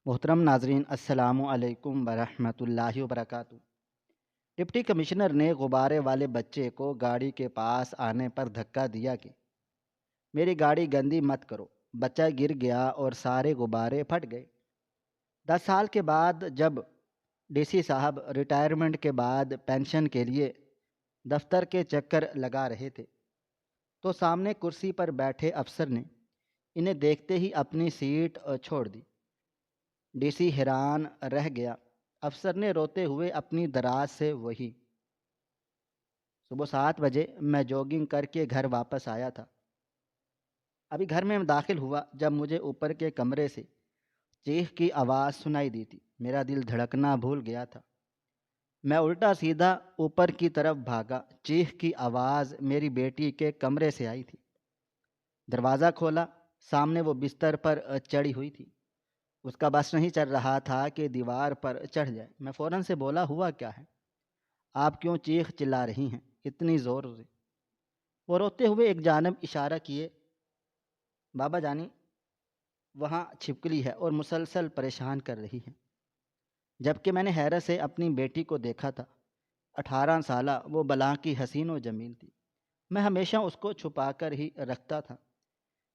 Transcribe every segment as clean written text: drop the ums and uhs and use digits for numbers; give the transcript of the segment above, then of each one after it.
محترم ناظرین السلام علیکم ورحمۃ اللہ وبرکاتہ۔ ڈپٹی کمشنر نے غبارے والے بچے کو گاڑی کے پاس آنے پر دھکا دیا کہ میری گاڑی گندی مت کرو۔ بچہ گر گیا اور سارے غبارے پھٹ گئے۔ 10 سال کے بعد جب ڈی سی صاحب ریٹائرمنٹ کے بعد پینشن کے لیے دفتر کے چکر لگا رہے تھے تو سامنے کرسی پر بیٹھے افسر نے انہیں دیکھتے ہی اپنی سیٹ چھوڑ دی۔ ڈی سی حیران رہ گیا۔ افسر نے روتے ہوئے اپنی دراز سے وہی صبح 7 بجے میں جوگنگ کر کے گھر واپس آیا تھا۔ ابھی گھر میں داخل ہوا جب مجھے اوپر کے کمرے سے چیخ کی آواز سنائی دی تھی۔ میرا دل دھڑکنا بھول گیا تھا۔ میں الٹا سیدھا اوپر کی طرف بھاگا۔ چیخ کی آواز میری بیٹی کے کمرے سے آئی تھی۔ دروازہ کھولا، سامنے وہ بستر پر چڑھی ہوئی تھی۔ اس کا بس نہیں چل رہا تھا کہ دیوار پر چڑھ جائے۔ میں فوراً سے بولا، ہوا کیا ہے؟ آپ کیوں چیخ چلا رہی ہیں اتنی زور سے؟ وہ روتے ہوئے ایک جانب اشارہ کیے، بابا جانی وہاں چھپکلی ہے اور مسلسل پریشان کر رہی ہے۔ جبکہ میں نے حیرت سے اپنی بیٹی کو دیکھا تھا۔ 18 سالہ وہ بلا کی حسین و جمیل تھی۔ میں ہمیشہ اس کو چھپا کر ہی رکھتا تھا۔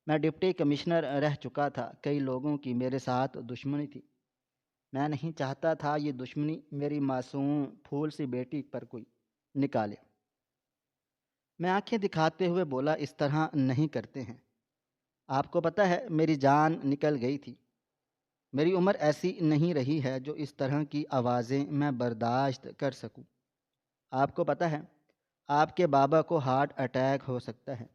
میں ڈپٹی کمشنر رہ چکا تھا، کئی لوگوں کی میرے ساتھ دشمنی تھی۔ میں نہیں چاہتا تھا یہ دشمنی میری معصوم پھول سی بیٹی پر کوئی نکالے۔ میں آنکھیں دکھاتے ہوئے بولا، اس طرح نہیں کرتے ہیں۔ آپ کو پتہ ہے میری جان نکل گئی تھی۔ میری عمر ایسی نہیں رہی ہے جو اس طرح کی آوازیں میں برداشت کر سکوں۔ آپ کو پتہ ہے آپ کے بابا کو ہارٹ اٹیک ہو سکتا ہے۔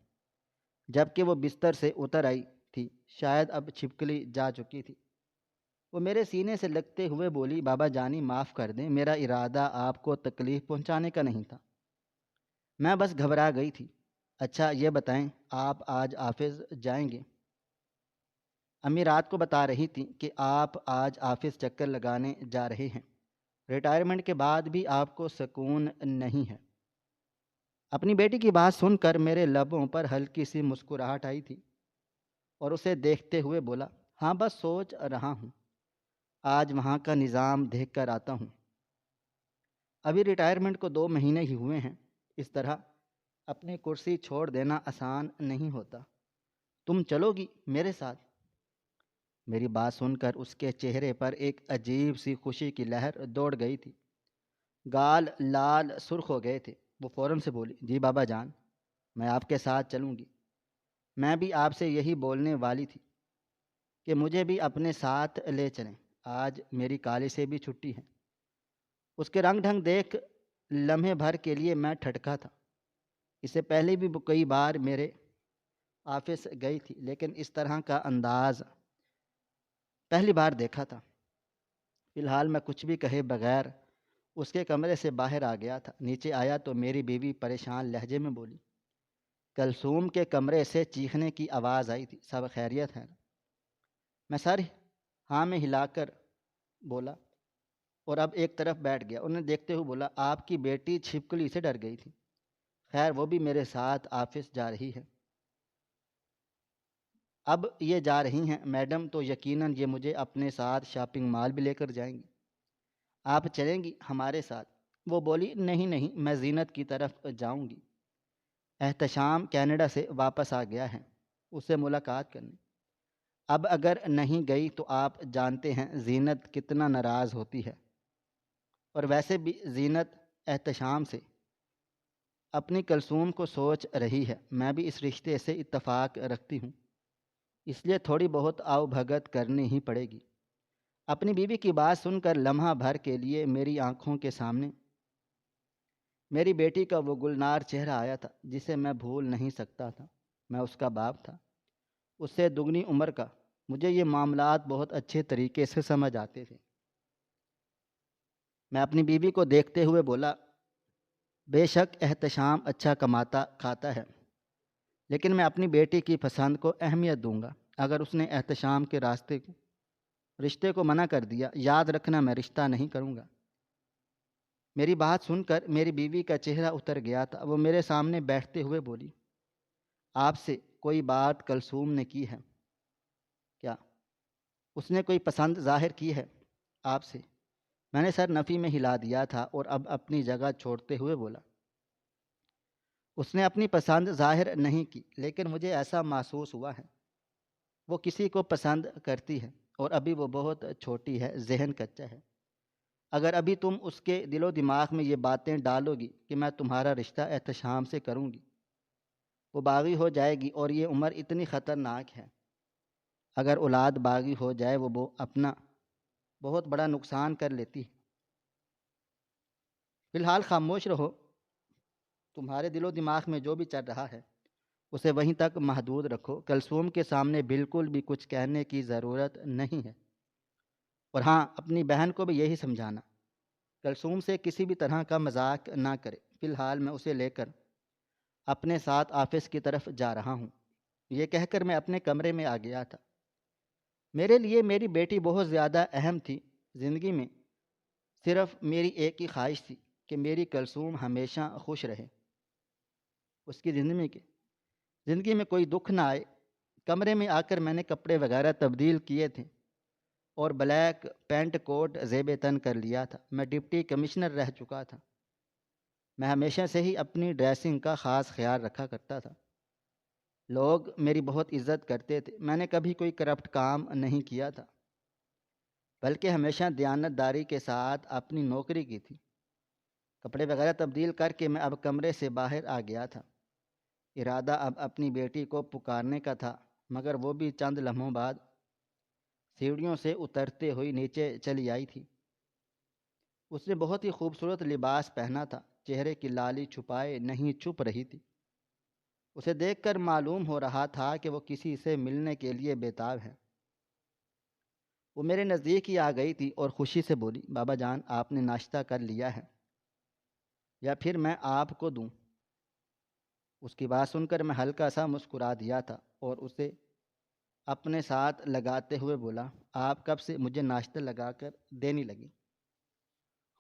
جب کہ وہ بستر سے اتر آئی تھی، شاید اب چھپکلی جا چکی تھی۔ وہ میرے سینے سے لگتے ہوئے بولی، بابا جانی معاف کر دیں، میرا ارادہ آپ کو تکلیف پہنچانے کا نہیں تھا، میں بس گھبرا گئی تھی۔ اچھا یہ بتائیں، آپ آج آفس جائیں گے؟ امی رات کو بتا رہی تھیں کہ آپ آج آفس چکر لگانے جا رہے ہیں۔ ریٹائرمنٹ کے بعد بھی آپ کو سکون نہیں ہے۔ اپنی بیٹی کی بات سن کر میرے لبوں پر ہلکی سی مسکراہٹ آئی تھی اور اسے دیکھتے ہوئے بولا، ہاں بس سوچ رہا ہوں، آج وہاں کا نظام دیکھ کر آتا ہوں۔ ابھی ریٹائرمنٹ کو 2 مہینے ہی ہوئے ہیں۔ اس طرح اپنی کرسی چھوڑ دینا آسان نہیں ہوتا۔ تم چلو گی میرے ساتھ؟ میری بات سن کر اس کے چہرے پر ایک عجیب سی خوشی کی لہر دوڑ گئی تھی۔ گال لال سرخ ہو گئے تھے۔ وہ فوراً سے بولی، جی بابا جان، میں آپ کے ساتھ چلوں گی۔ میں بھی آپ سے یہی بولنے والی تھی کہ مجھے بھی اپنے ساتھ لے چلیں، آج میری کالج سے بھی چھٹی ہے۔ اس کے رنگ ڈھنگ دیکھ لمحے بھر کے لیے میں ٹھٹکا تھا۔ اس سے پہلے بھی وہ کئی بار میرے آفس گئی تھی، لیکن اس طرح کا انداز پہلی بار دیکھا تھا۔ فی الحال میں کچھ بھی کہے بغیر اس کے کمرے سے باہر آ گیا تھا۔ نیچے آیا تو میری بیوی پریشان لہجے میں بولی، کلثوم کے کمرے سے چیخنے کی آواز آئی تھی، سب خیریت ہے؟ میں سر ہاں میں ہلا کر بولا اور اب ایک طرف بیٹھ گیا۔ انہیں دیکھتے ہوئے بولا، آپ کی بیٹی چھپکلی سے ڈر گئی تھی، خیر وہ بھی میرے ساتھ آفس جا رہی ہے۔ اب یہ جا رہی ہیں میڈم تو یقیناً یہ مجھے اپنے ساتھ شاپنگ مال بھی لے کر جائیں گی۔ آپ چلیں گی ہمارے ساتھ؟ وہ بولی، نہیں نہیں، میں زینت کی طرف جاؤں گی۔ احتشام کینیڈا سے واپس آ گیا ہے اس سے ملاقات کرنے۔ اب اگر نہیں گئی تو آپ جانتے ہیں زینت کتنا ناراض ہوتی ہے، اور ویسے بھی زینت احتشام سے اپنی کلثوم کو سوچ رہی ہے۔ میں بھی اس رشتے سے اتفاق رکھتی ہوں، اس لیے تھوڑی بہت آؤ بھگت کرنی ہی پڑے گی۔ اپنی بیوی کی بات سن کر لمحہ بھر کے لیے میری آنکھوں کے سامنے میری بیٹی کا وہ گلنار چہرہ آیا تھا جسے میں بھول نہیں سکتا تھا۔ میں اس کا باپ تھا، اس سے دگنی عمر کا۔ مجھے یہ معاملات بہت اچھے طریقے سے سمجھ آتے تھے۔ میں اپنی بیوی کو دیکھتے ہوئے بولا، بے شک احتشام اچھا کماتا کھاتا ہے، لیکن میں اپنی بیٹی کی پسند کو اہمیت دوں گا۔ اگر اس نے احتشام کے رشتے کو منع کر دیا، یاد رکھنا میں رشتہ نہیں کروں گا۔ میری بات سن کر میری بیوی کا چہرہ اتر گیا تھا۔ وہ میرے سامنے بیٹھتے ہوئے بولی، آپ سے کوئی بات کلثوم نے کی ہے کیا؟ اس نے کوئی پسند ظاہر کی ہے آپ سے؟ میں نے سر نفی میں ہلا دیا تھا اور اب اپنی جگہ چھوڑتے ہوئے بولا، اس نے اپنی پسند ظاہر نہیں کی، لیکن مجھے ایسا محسوس ہوا ہے وہ کسی کو پسند کرتی ہے، اور ابھی وہ بہت چھوٹی ہے، ذہن کچا ہے۔ اگر ابھی تم اس کے دل و دماغ میں یہ باتیں ڈالو گی کہ میں تمہارا رشتہ احتشام سے کروں گی، وہ باغی ہو جائے گی، اور یہ عمر اتنی خطرناک ہے، اگر اولاد باغی ہو جائے وہ اپنا بہت بڑا نقصان کر لیتی ہے۔ فی الحال خاموش رہو، تمہارے دل و دماغ میں جو بھی چل رہا ہے اسے وہیں تک محدود رکھو، کلثوم کے سامنے بالکل بھی کچھ کہنے کی ضرورت نہیں ہے۔ اور ہاں، اپنی بہن کو بھی یہی سمجھانا، کلثوم سے کسی بھی طرح کا مذاق نہ کرے۔ فی الحال میں اسے لے کر اپنے ساتھ آفس کی طرف جا رہا ہوں۔ یہ کہہ کر میں اپنے کمرے میں آ گیا تھا۔ میرے لیے میری بیٹی بہت زیادہ اہم تھی۔ زندگی میں صرف میری ایک ہی خواہش تھی کہ میری کلثوم ہمیشہ خوش رہے، اس کی زندگی میں کوئی دکھ نہ آئے۔ کمرے میں آ کر میں نے کپڑے وغیرہ تبدیل کیے تھے اور بلیک پینٹ کوٹ زیب تن کر لیا تھا۔ میں ڈپٹی کمشنر رہ چکا تھا۔ میں ہمیشہ سے ہی اپنی ڈریسنگ کا خاص خیال رکھا کرتا تھا۔ لوگ میری بہت عزت کرتے تھے۔ میں نے کبھی کوئی کرپٹ کام نہیں کیا تھا، بلکہ ہمیشہ دیانت داری کے ساتھ اپنی نوکری کی تھی۔ کپڑے وغیرہ تبدیل کر کے میں اب کمرے سے باہر آ گیا تھا۔ ارادہ اب اپنی بیٹی کو پکارنے کا تھا، مگر وہ بھی چند لمحوں بعد سیڑھیوں سے اترتے ہوئی نیچے چلی آئی تھی۔ اس نے بہت ہی خوبصورت لباس پہنا تھا، چہرے کی لالی چھپائے نہیں چھپ رہی تھی۔ اسے دیکھ کر معلوم ہو رہا تھا کہ وہ کسی سے ملنے کے لیے بےتاب ہے۔ وہ میرے نزدیک ہی آ گئی تھی اور خوشی سے بولی، بابا جان، آپ نے ناشتہ کر لیا ہے یا پھر میں آپ کو دوں؟ اس کی بات سن کر میں ہلکا سا مسکرا دیا تھا اور اسے اپنے ساتھ لگاتے ہوئے بولا، آپ کب سے مجھے ناشتہ لگا کر دینے لگی؟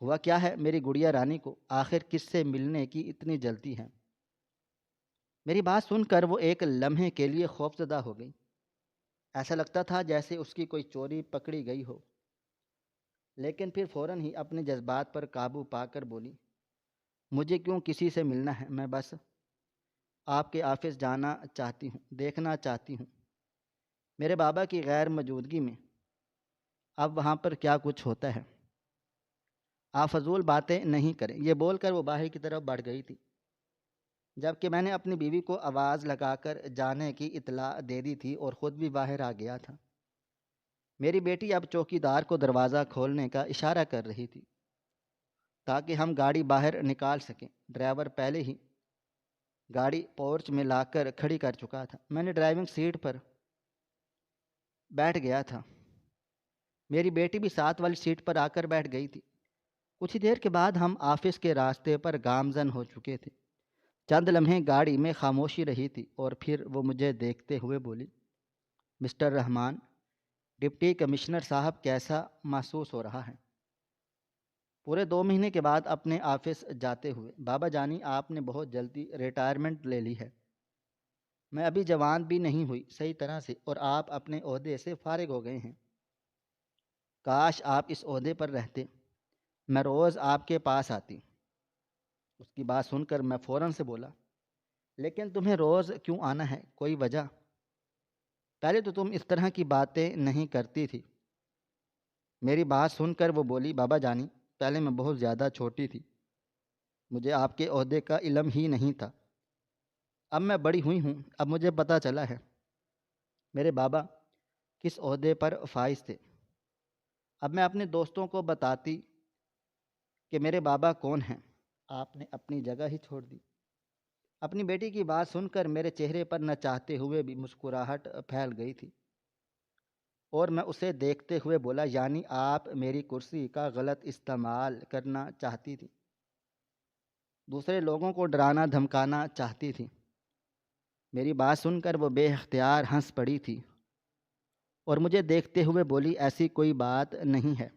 ہوا کیا ہے میری گڑیا رانی کو؟ آخر کس سے ملنے کی اتنی جلدی ہے؟ میری بات سن کر وہ ایک لمحے کے لیے خوفزدہ ہو گئی۔ ایسا لگتا تھا جیسے اس کی کوئی چوری پکڑی گئی ہو، لیکن پھر فوراً ہی اپنے جذبات پر قابو پا کر بولی، مجھے کیوں کسی سے ملنا ہے؟ میں بس آپ کے آفس جانا چاہتی ہوں، دیکھنا چاہتی ہوں میرے بابا کی غیر موجودگی میں اب وہاں پر کیا کچھ ہوتا ہے۔ آپ فضول باتیں نہیں کریں۔ یہ بول کر وہ باہر کی طرف بڑھ گئی تھی، جبکہ میں نے اپنی بیوی کو آواز لگا کر جانے کی اطلاع دے دی تھی اور خود بھی باہر آ گیا تھا۔ میری بیٹی اب چوکیدار کو دروازہ کھولنے کا اشارہ کر رہی تھی تاکہ ہم گاڑی باہر نکال سکیں۔ ڈرائیور پہلے ہی گاڑی پورچ میں لا کر کھڑی کر چکا تھا۔ میں نے ڈرائیونگ سیٹ پر بیٹھ گیا تھا۔ میری بیٹی بھی ساتھ والی سیٹ پر آ کر بیٹھ گئی تھی۔ کچھ ہی دیر کے بعد ہم آفس کے راستے پر گامزن ہو چکے تھے۔ چند لمحے گاڑی میں خاموشی رہی تھی اور پھر وہ مجھے دیکھتے ہوئے بولی، مسٹر رحمان، ڈپٹی کمشنر صاحب کیسا محسوس ہو رہا ہے؟ پورے 2 مہینے کے بعد اپنے آفس جاتے ہوئے، بابا جانی، آپ نے بہت جلدی ریٹائرمنٹ لے لی ہے۔ میں ابھی جوان بھی نہیں ہوئی صحیح طرح سے، اور آپ اپنے عہدے سے فارغ ہو گئے ہیں۔ کاش آپ اس عہدے پر رہتے، میں روز آپ کے پاس آتی۔ اس کی بات سن کر میں فوراً سے بولا، لیکن تمہیں روز کیوں آنا ہے؟ کوئی وجہ؟ پہلے تو تم اس طرح کی باتیں نہیں کرتی تھی۔ میری بات سن کر وہ بولی، بابا جانی، پہلے میں بہت زیادہ چھوٹی تھی، مجھے آپ کے عہدے کا علم ہی نہیں تھا۔ اب میں بڑی ہوئی ہوں، اب مجھے پتہ چلا ہے میرے بابا کس عہدے پر فائز تھے۔ اب میں اپنے دوستوں کو بتاتی کہ میرے بابا کون ہیں۔ آپ نے اپنی جگہ ہی چھوڑ دی۔ اپنی بیٹی کی بات سن کر میرے چہرے پر نہ چاہتے ہوئے بھی مسکراہٹ پھیل گئی تھی، اور میں اسے دیکھتے ہوئے بولا، یعنی آپ میری کرسی کا غلط استعمال کرنا چاہتی تھی، دوسرے لوگوں کو ڈرانا دھمکانا چاہتی تھی۔ میری بات سن کر وہ بے اختیار ہنس پڑی تھی اور مجھے دیکھتے ہوئے بولی، ایسی کوئی بات نہیں ہے،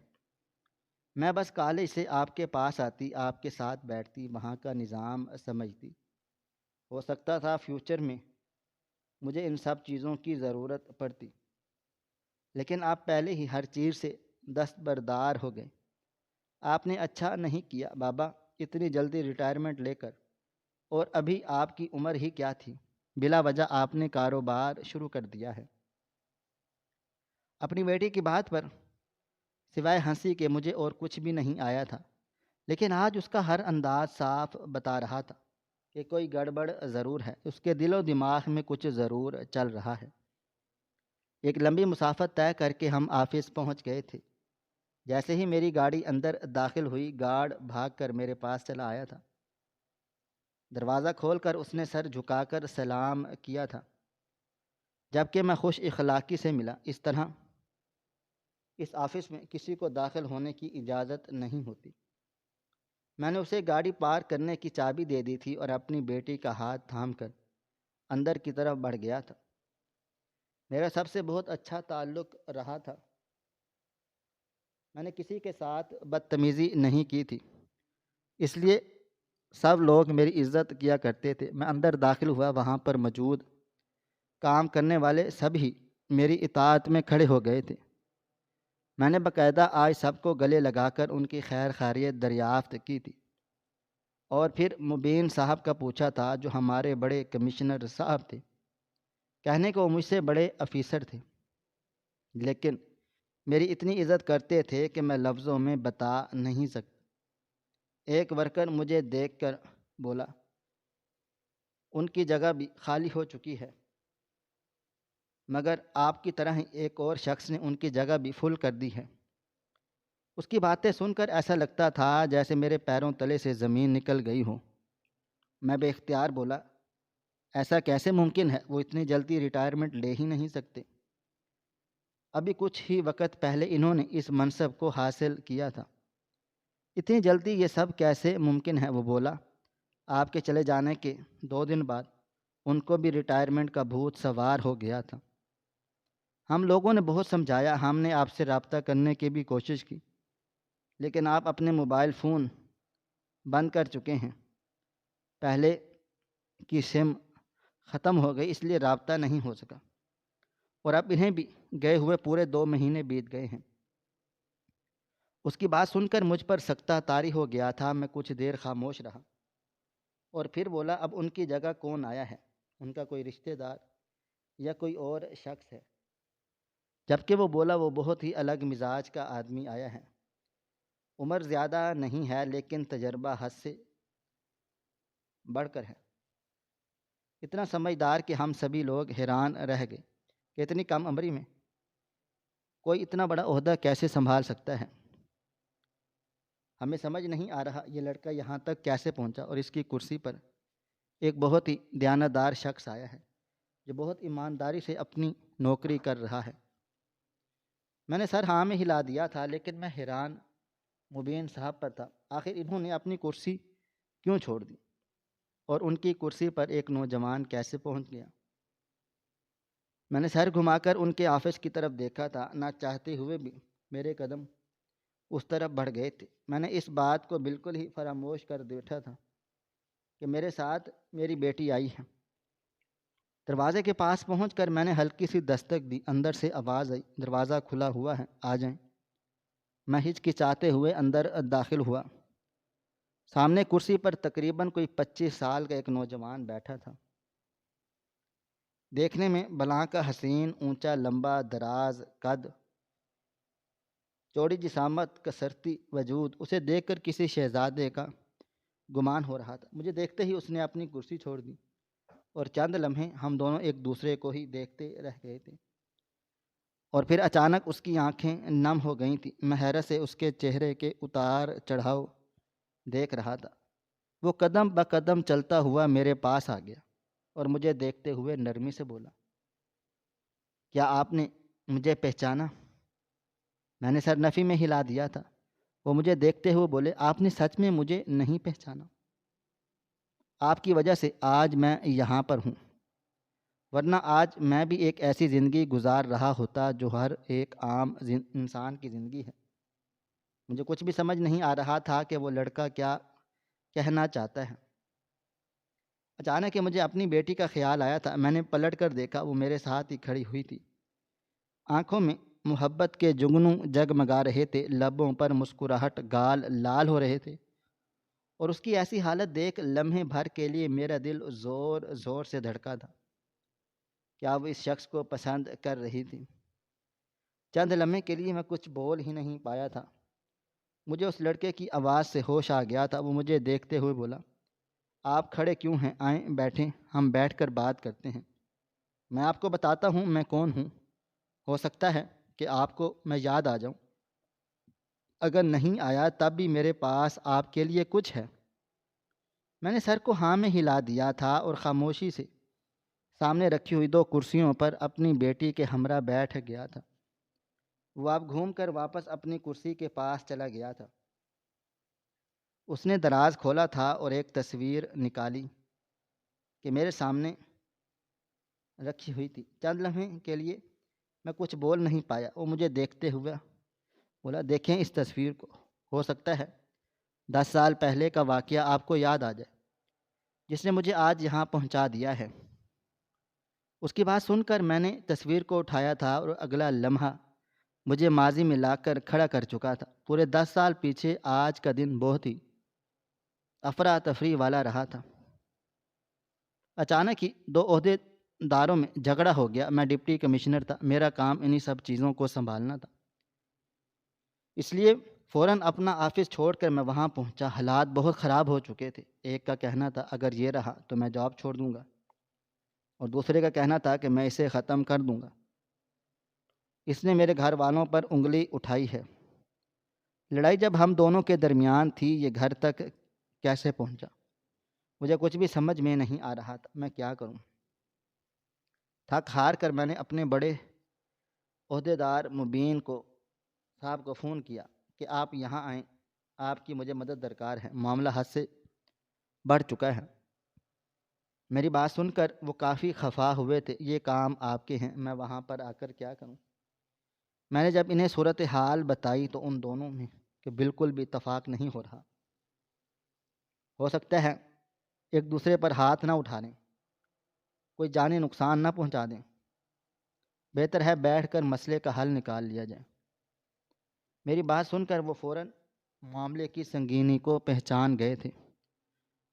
میں بس کالج سے آپ کے پاس آتی، آپ کے ساتھ بیٹھتی، وہاں کا نظام سمجھتی۔ ہو سکتا تھا فیوچر میں مجھے ان سب چیزوں کی ضرورت پڑتی۔ لیکن آپ پہلے ہی ہر چیز سے دستبردار ہو گئے۔ آپ نے اچھا نہیں کیا بابا، اتنی جلدی ریٹائرمنٹ لے کر، اور ابھی آپ کی عمر ہی کیا تھی، بلا وجہ آپ نے کاروبار شروع کر دیا ہے۔ اپنی بیٹی کی بات پر سوائے ہنسی کے مجھے اور کچھ بھی نہیں آیا تھا، لیکن آج اس کا ہر انداز صاف بتا رہا تھا کہ کوئی گڑبڑ ضرور ہے، اس کے دل و دماغ میں کچھ ضرور چل رہا ہے۔ ایک لمبی مسافت طے کر کے ہم آفس پہنچ گئے تھے۔ جیسے ہی میری گاڑی اندر داخل ہوئی، گارڈ بھاگ کر میرے پاس چلا آیا تھا۔ دروازہ کھول کر اس نے سر جھکا کر سلام کیا تھا، جبکہ میں خوش اخلاقی سے ملا۔ اس طرح اس آفس میں کسی کو داخل ہونے کی اجازت نہیں ہوتی۔ میں نے اسے گاڑی پارک کرنے کی چابی دے دی تھی اور اپنی بیٹی کا ہاتھ تھام کر اندر کی طرف بڑھ گیا تھا۔ میرا سب سے بہت اچھا تعلق رہا تھا۔ میں نے کسی کے ساتھ بدتمیزی نہیں کی تھی، اس لیے سب لوگ میری عزت کیا کرتے تھے۔ میں اندر داخل ہوا، وہاں پر موجود کام کرنے والے سب ہی میری اطاعت میں کھڑے ہو گئے تھے۔ میں نے باقاعدہ آج سب کو گلے لگا کر ان کی خیر خیریت دریافت کی تھی، اور پھر مبین صاحب کا پوچھا تھا، جو ہمارے بڑے کمشنر صاحب تھے۔ کہنے کو وہ مجھ سے بڑے افیسر تھے، لیکن میری اتنی عزت کرتے تھے کہ میں لفظوں میں بتا نہیں سکتا۔ ایک ورکر مجھے دیکھ کر بولا، ان کی جگہ بھی خالی ہو چکی ہے، مگر آپ کی طرح ہی ایک اور شخص نے ان کی جگہ بھی فل کر دی ہے۔ اس کی باتیں سن کر ایسا لگتا تھا جیسے میرے پیروں تلے سے زمین نکل گئی ہو۔ میں بے اختیار بولا، ایسا کیسے ممکن ہے؟ وہ اتنی جلدی ریٹائرمنٹ لے ہی نہیں سکتے۔ ابھی کچھ ہی وقت پہلے انہوں نے اس منصب کو حاصل کیا تھا، اتنی جلدی یہ سب کیسے ممکن ہے؟ وہ بولا، آپ کے چلے جانے کے 2 دن بعد ان کو بھی ریٹائرمنٹ کا بھوت سوار ہو گیا تھا۔ ہم لوگوں نے بہت سمجھایا، ہم نے آپ سے رابطہ کرنے کی بھی کوشش کی، لیکن آپ اپنے موبائل فون بند کر چکے ہیں۔ پہلے کی سم ختم ہو گئی، اس لیے رابطہ نہیں ہو سکا، اور اب انہیں بھی گئے ہوئے پورے 2 مہینے بیت گئے ہیں۔ اس کی بات سن کر مجھ پر سکتہ طاری ہو گیا تھا۔ میں کچھ دیر خاموش رہا اور پھر بولا، اب ان کی جگہ کون آیا ہے؟ ان کا کوئی رشتہ دار یا کوئی اور شخص ہے؟ جبکہ وہ بولا، وہ بہت ہی الگ مزاج کا آدمی آیا ہے، عمر زیادہ نہیں ہے لیکن تجربہ حد سے بڑھ کر ہے، اتنا سمجھدار کہ ہم سبھی لوگ حیران رہ گئے کہ اتنی کم عمری میں کوئی اتنا بڑا عہدہ کیسے سنبھال سکتا ہے۔ ہمیں سمجھ نہیں آ رہا یہ لڑکا یہاں تک کیسے پہنچا، اور اس کی کرسی پر ایک بہت ہی دیانتدار شخص آیا ہے جو بہت ایمانداری سے اپنی نوکری کر رہا ہے۔ میں نے سر ہاں میں ہلا دیا تھا، لیکن میں حیران مبین صاحب پر تھا۔ آخر انہوں نے اپنی کرسی کیوں چھوڑ دی، اور ان کی کرسی پر ایک نوجوان کیسے پہنچ گیا؟ میں نے سر گھما کر ان کے آفس کی طرف دیکھا تھا، نہ چاہتے ہوئے بھی میرے قدم اس طرف بڑھ گئے تھے۔ میں نے اس بات کو بالکل ہی فراموش کر بیٹھا تھا کہ میرے ساتھ میری بیٹی آئی ہے۔ دروازے کے پاس پہنچ کر میں نے ہلکی سی دستک دی، اندر سے آواز آئی، دروازہ کھلا ہوا ہے، آ جائیں۔ میں ہچکچاتے ہوئے اندر داخل ہوا۔ سامنے کرسی پر تقریباً کوئی 25 سال کا ایک نوجوان بیٹھا تھا، دیکھنے میں بلاں کا حسین، اونچا لمبا دراز قد، چوڑی جسامت، کسرتی وجود۔ اسے دیکھ کر کسی شہزادے کا گمان ہو رہا تھا۔ مجھے دیکھتے ہی اس نے اپنی کرسی چھوڑ دی، اور چند لمحے ہم دونوں ایک دوسرے کو ہی دیکھتے رہ گئے تھے، اور پھر اچانک اس کی آنکھیں نم ہو گئی تھیں۔ میں حیرت سے اس کے چہرے کے اتار چڑھاؤ دیکھ رہا تھا۔ وہ قدم بقدم چلتا ہوا میرے پاس آ گیا اور مجھے دیکھتے ہوئے نرمی سے بولا، کیا آپ نے مجھے پہچانا؟ میں نے سر نفی میں ہلا دیا تھا۔ وہ مجھے دیکھتے ہوئے بولے، آپ نے سچ میں مجھے نہیں پہچانا؟ آپ کی وجہ سے آج میں یہاں پر ہوں، ورنہ آج میں بھی ایک ایسی زندگی گزار رہا ہوتا جو ہر ایک عام انسان کی زندگی ہے۔ مجھے کچھ بھی سمجھ نہیں آ رہا تھا کہ وہ لڑکا کیا کہنا چاہتا ہے۔ اچانک کہ مجھے اپنی بیٹی کا خیال آیا تھا۔ میں نے پلٹ کر دیکھا، وہ میرے ساتھ ہی کھڑی ہوئی تھی، آنکھوں میں محبت کے جگنوں جگمگا رہے تھے، لبوں پر مسکراہٹ، گال لال ہو رہے تھے، اور اس کی ایسی حالت دیکھ لمحے بھر کے لیے میرا دل زور زور سے دھڑکا تھا۔ کیا وہ اس شخص کو پسند کر رہی تھی؟ چند لمحے کے لیے میں کچھ بول ہی نہیں پایا تھا۔ مجھے اس لڑکے کی آواز سے ہوش آ گیا تھا۔ وہ مجھے دیکھتے ہوئے بولا، آپ کھڑے کیوں ہیں؟ آئیں بیٹھیں، ہم بیٹھ کر بات کرتے ہیں۔ میں آپ کو بتاتا ہوں میں کون ہوں۔ ہو سکتا ہے کہ آپ کو میں یاد آ جاؤں۔ اگر نہیں آیا تب بھی میرے پاس آپ کے لیے کچھ ہے۔ میں نے سر کو ہاں میں ہلا دیا تھا اور خاموشی سے سامنے رکھی ہوئی 2 کرسیوں پر اپنی بیٹی کے ہمراہ بیٹھ گیا تھا۔ وہ اب گھوم کر واپس اپنی کرسی کے پاس چلا گیا تھا۔ اس نے دراز کھولا تھا اور ایک تصویر نکالی کہ میرے سامنے رکھی ہوئی تھی۔ چند لمحے کے لیے میں کچھ بول نہیں پایا۔ وہ مجھے دیکھتے ہوئے بولا، دیکھیں اس تصویر کو، ہو سکتا ہے 10 سال پہلے کا واقعہ آپ کو یاد آ جائے جس نے مجھے آج یہاں پہنچا دیا ہے۔ اس کی بات سن کر میں نے تصویر کو اٹھایا تھا اور اگلا لمحہ مجھے ماضی میں لا کر کھڑا کر چکا تھا۔ پورے 10 سال پیچھے آج کا دن بہت ہی افراتفری والا رہا تھا۔ اچانک ہی 2 عہدے داروں میں جھگڑا ہو گیا۔ میں ڈپٹی کمشنر تھا، میرا کام انہی سب چیزوں کو سنبھالنا تھا، اس لیے فوراً اپنا آفس چھوڑ کر میں وہاں پہنچا۔ حالات بہت خراب ہو چکے تھے۔ ایک کا کہنا تھا اگر یہ رہا تو میں جاب چھوڑ دوں گا، اور دوسرے کا کہنا تھا کہ میں اسے ختم کر دوں گا۔ اس نے میرے گھر والوں پر انگلی اٹھائی ہے۔ لڑائی جب ہم دونوں کے درمیان تھی، یہ گھر تک کیسے پہنچا؟ مجھے کچھ بھی سمجھ میں نہیں آ رہا تھا، میں کیا کروں؟ تھک ہار کر میں نے اپنے بڑے عہدیدار مبین صاحب کو فون کیا کہ آپ یہاں آئیں، آپ کی مجھے مدد درکار ہے، معاملہ حد سے بڑھ چکا ہے۔ میری بات سن کر وہ کافی خفا ہوئے تھے۔ یہ کام آپ کے ہیں، میں وہاں پر آ کر کیا کروں؟ میں نے جب انہیں صورتحال بتائی تو ان دونوں میں کہ بالکل بھی اتفاق نہیں ہو رہا۔ ہو سکتا ہے ایک دوسرے پر ہاتھ نہ اٹھا لیں، کوئی جانی نقصان نہ پہنچا دیں۔ بہتر ہے بیٹھ کر مسئلے کا حل نکال لیا جائے۔ میری بات سن کر وہ فوراً معاملے کی سنگینی کو پہچان گئے تھے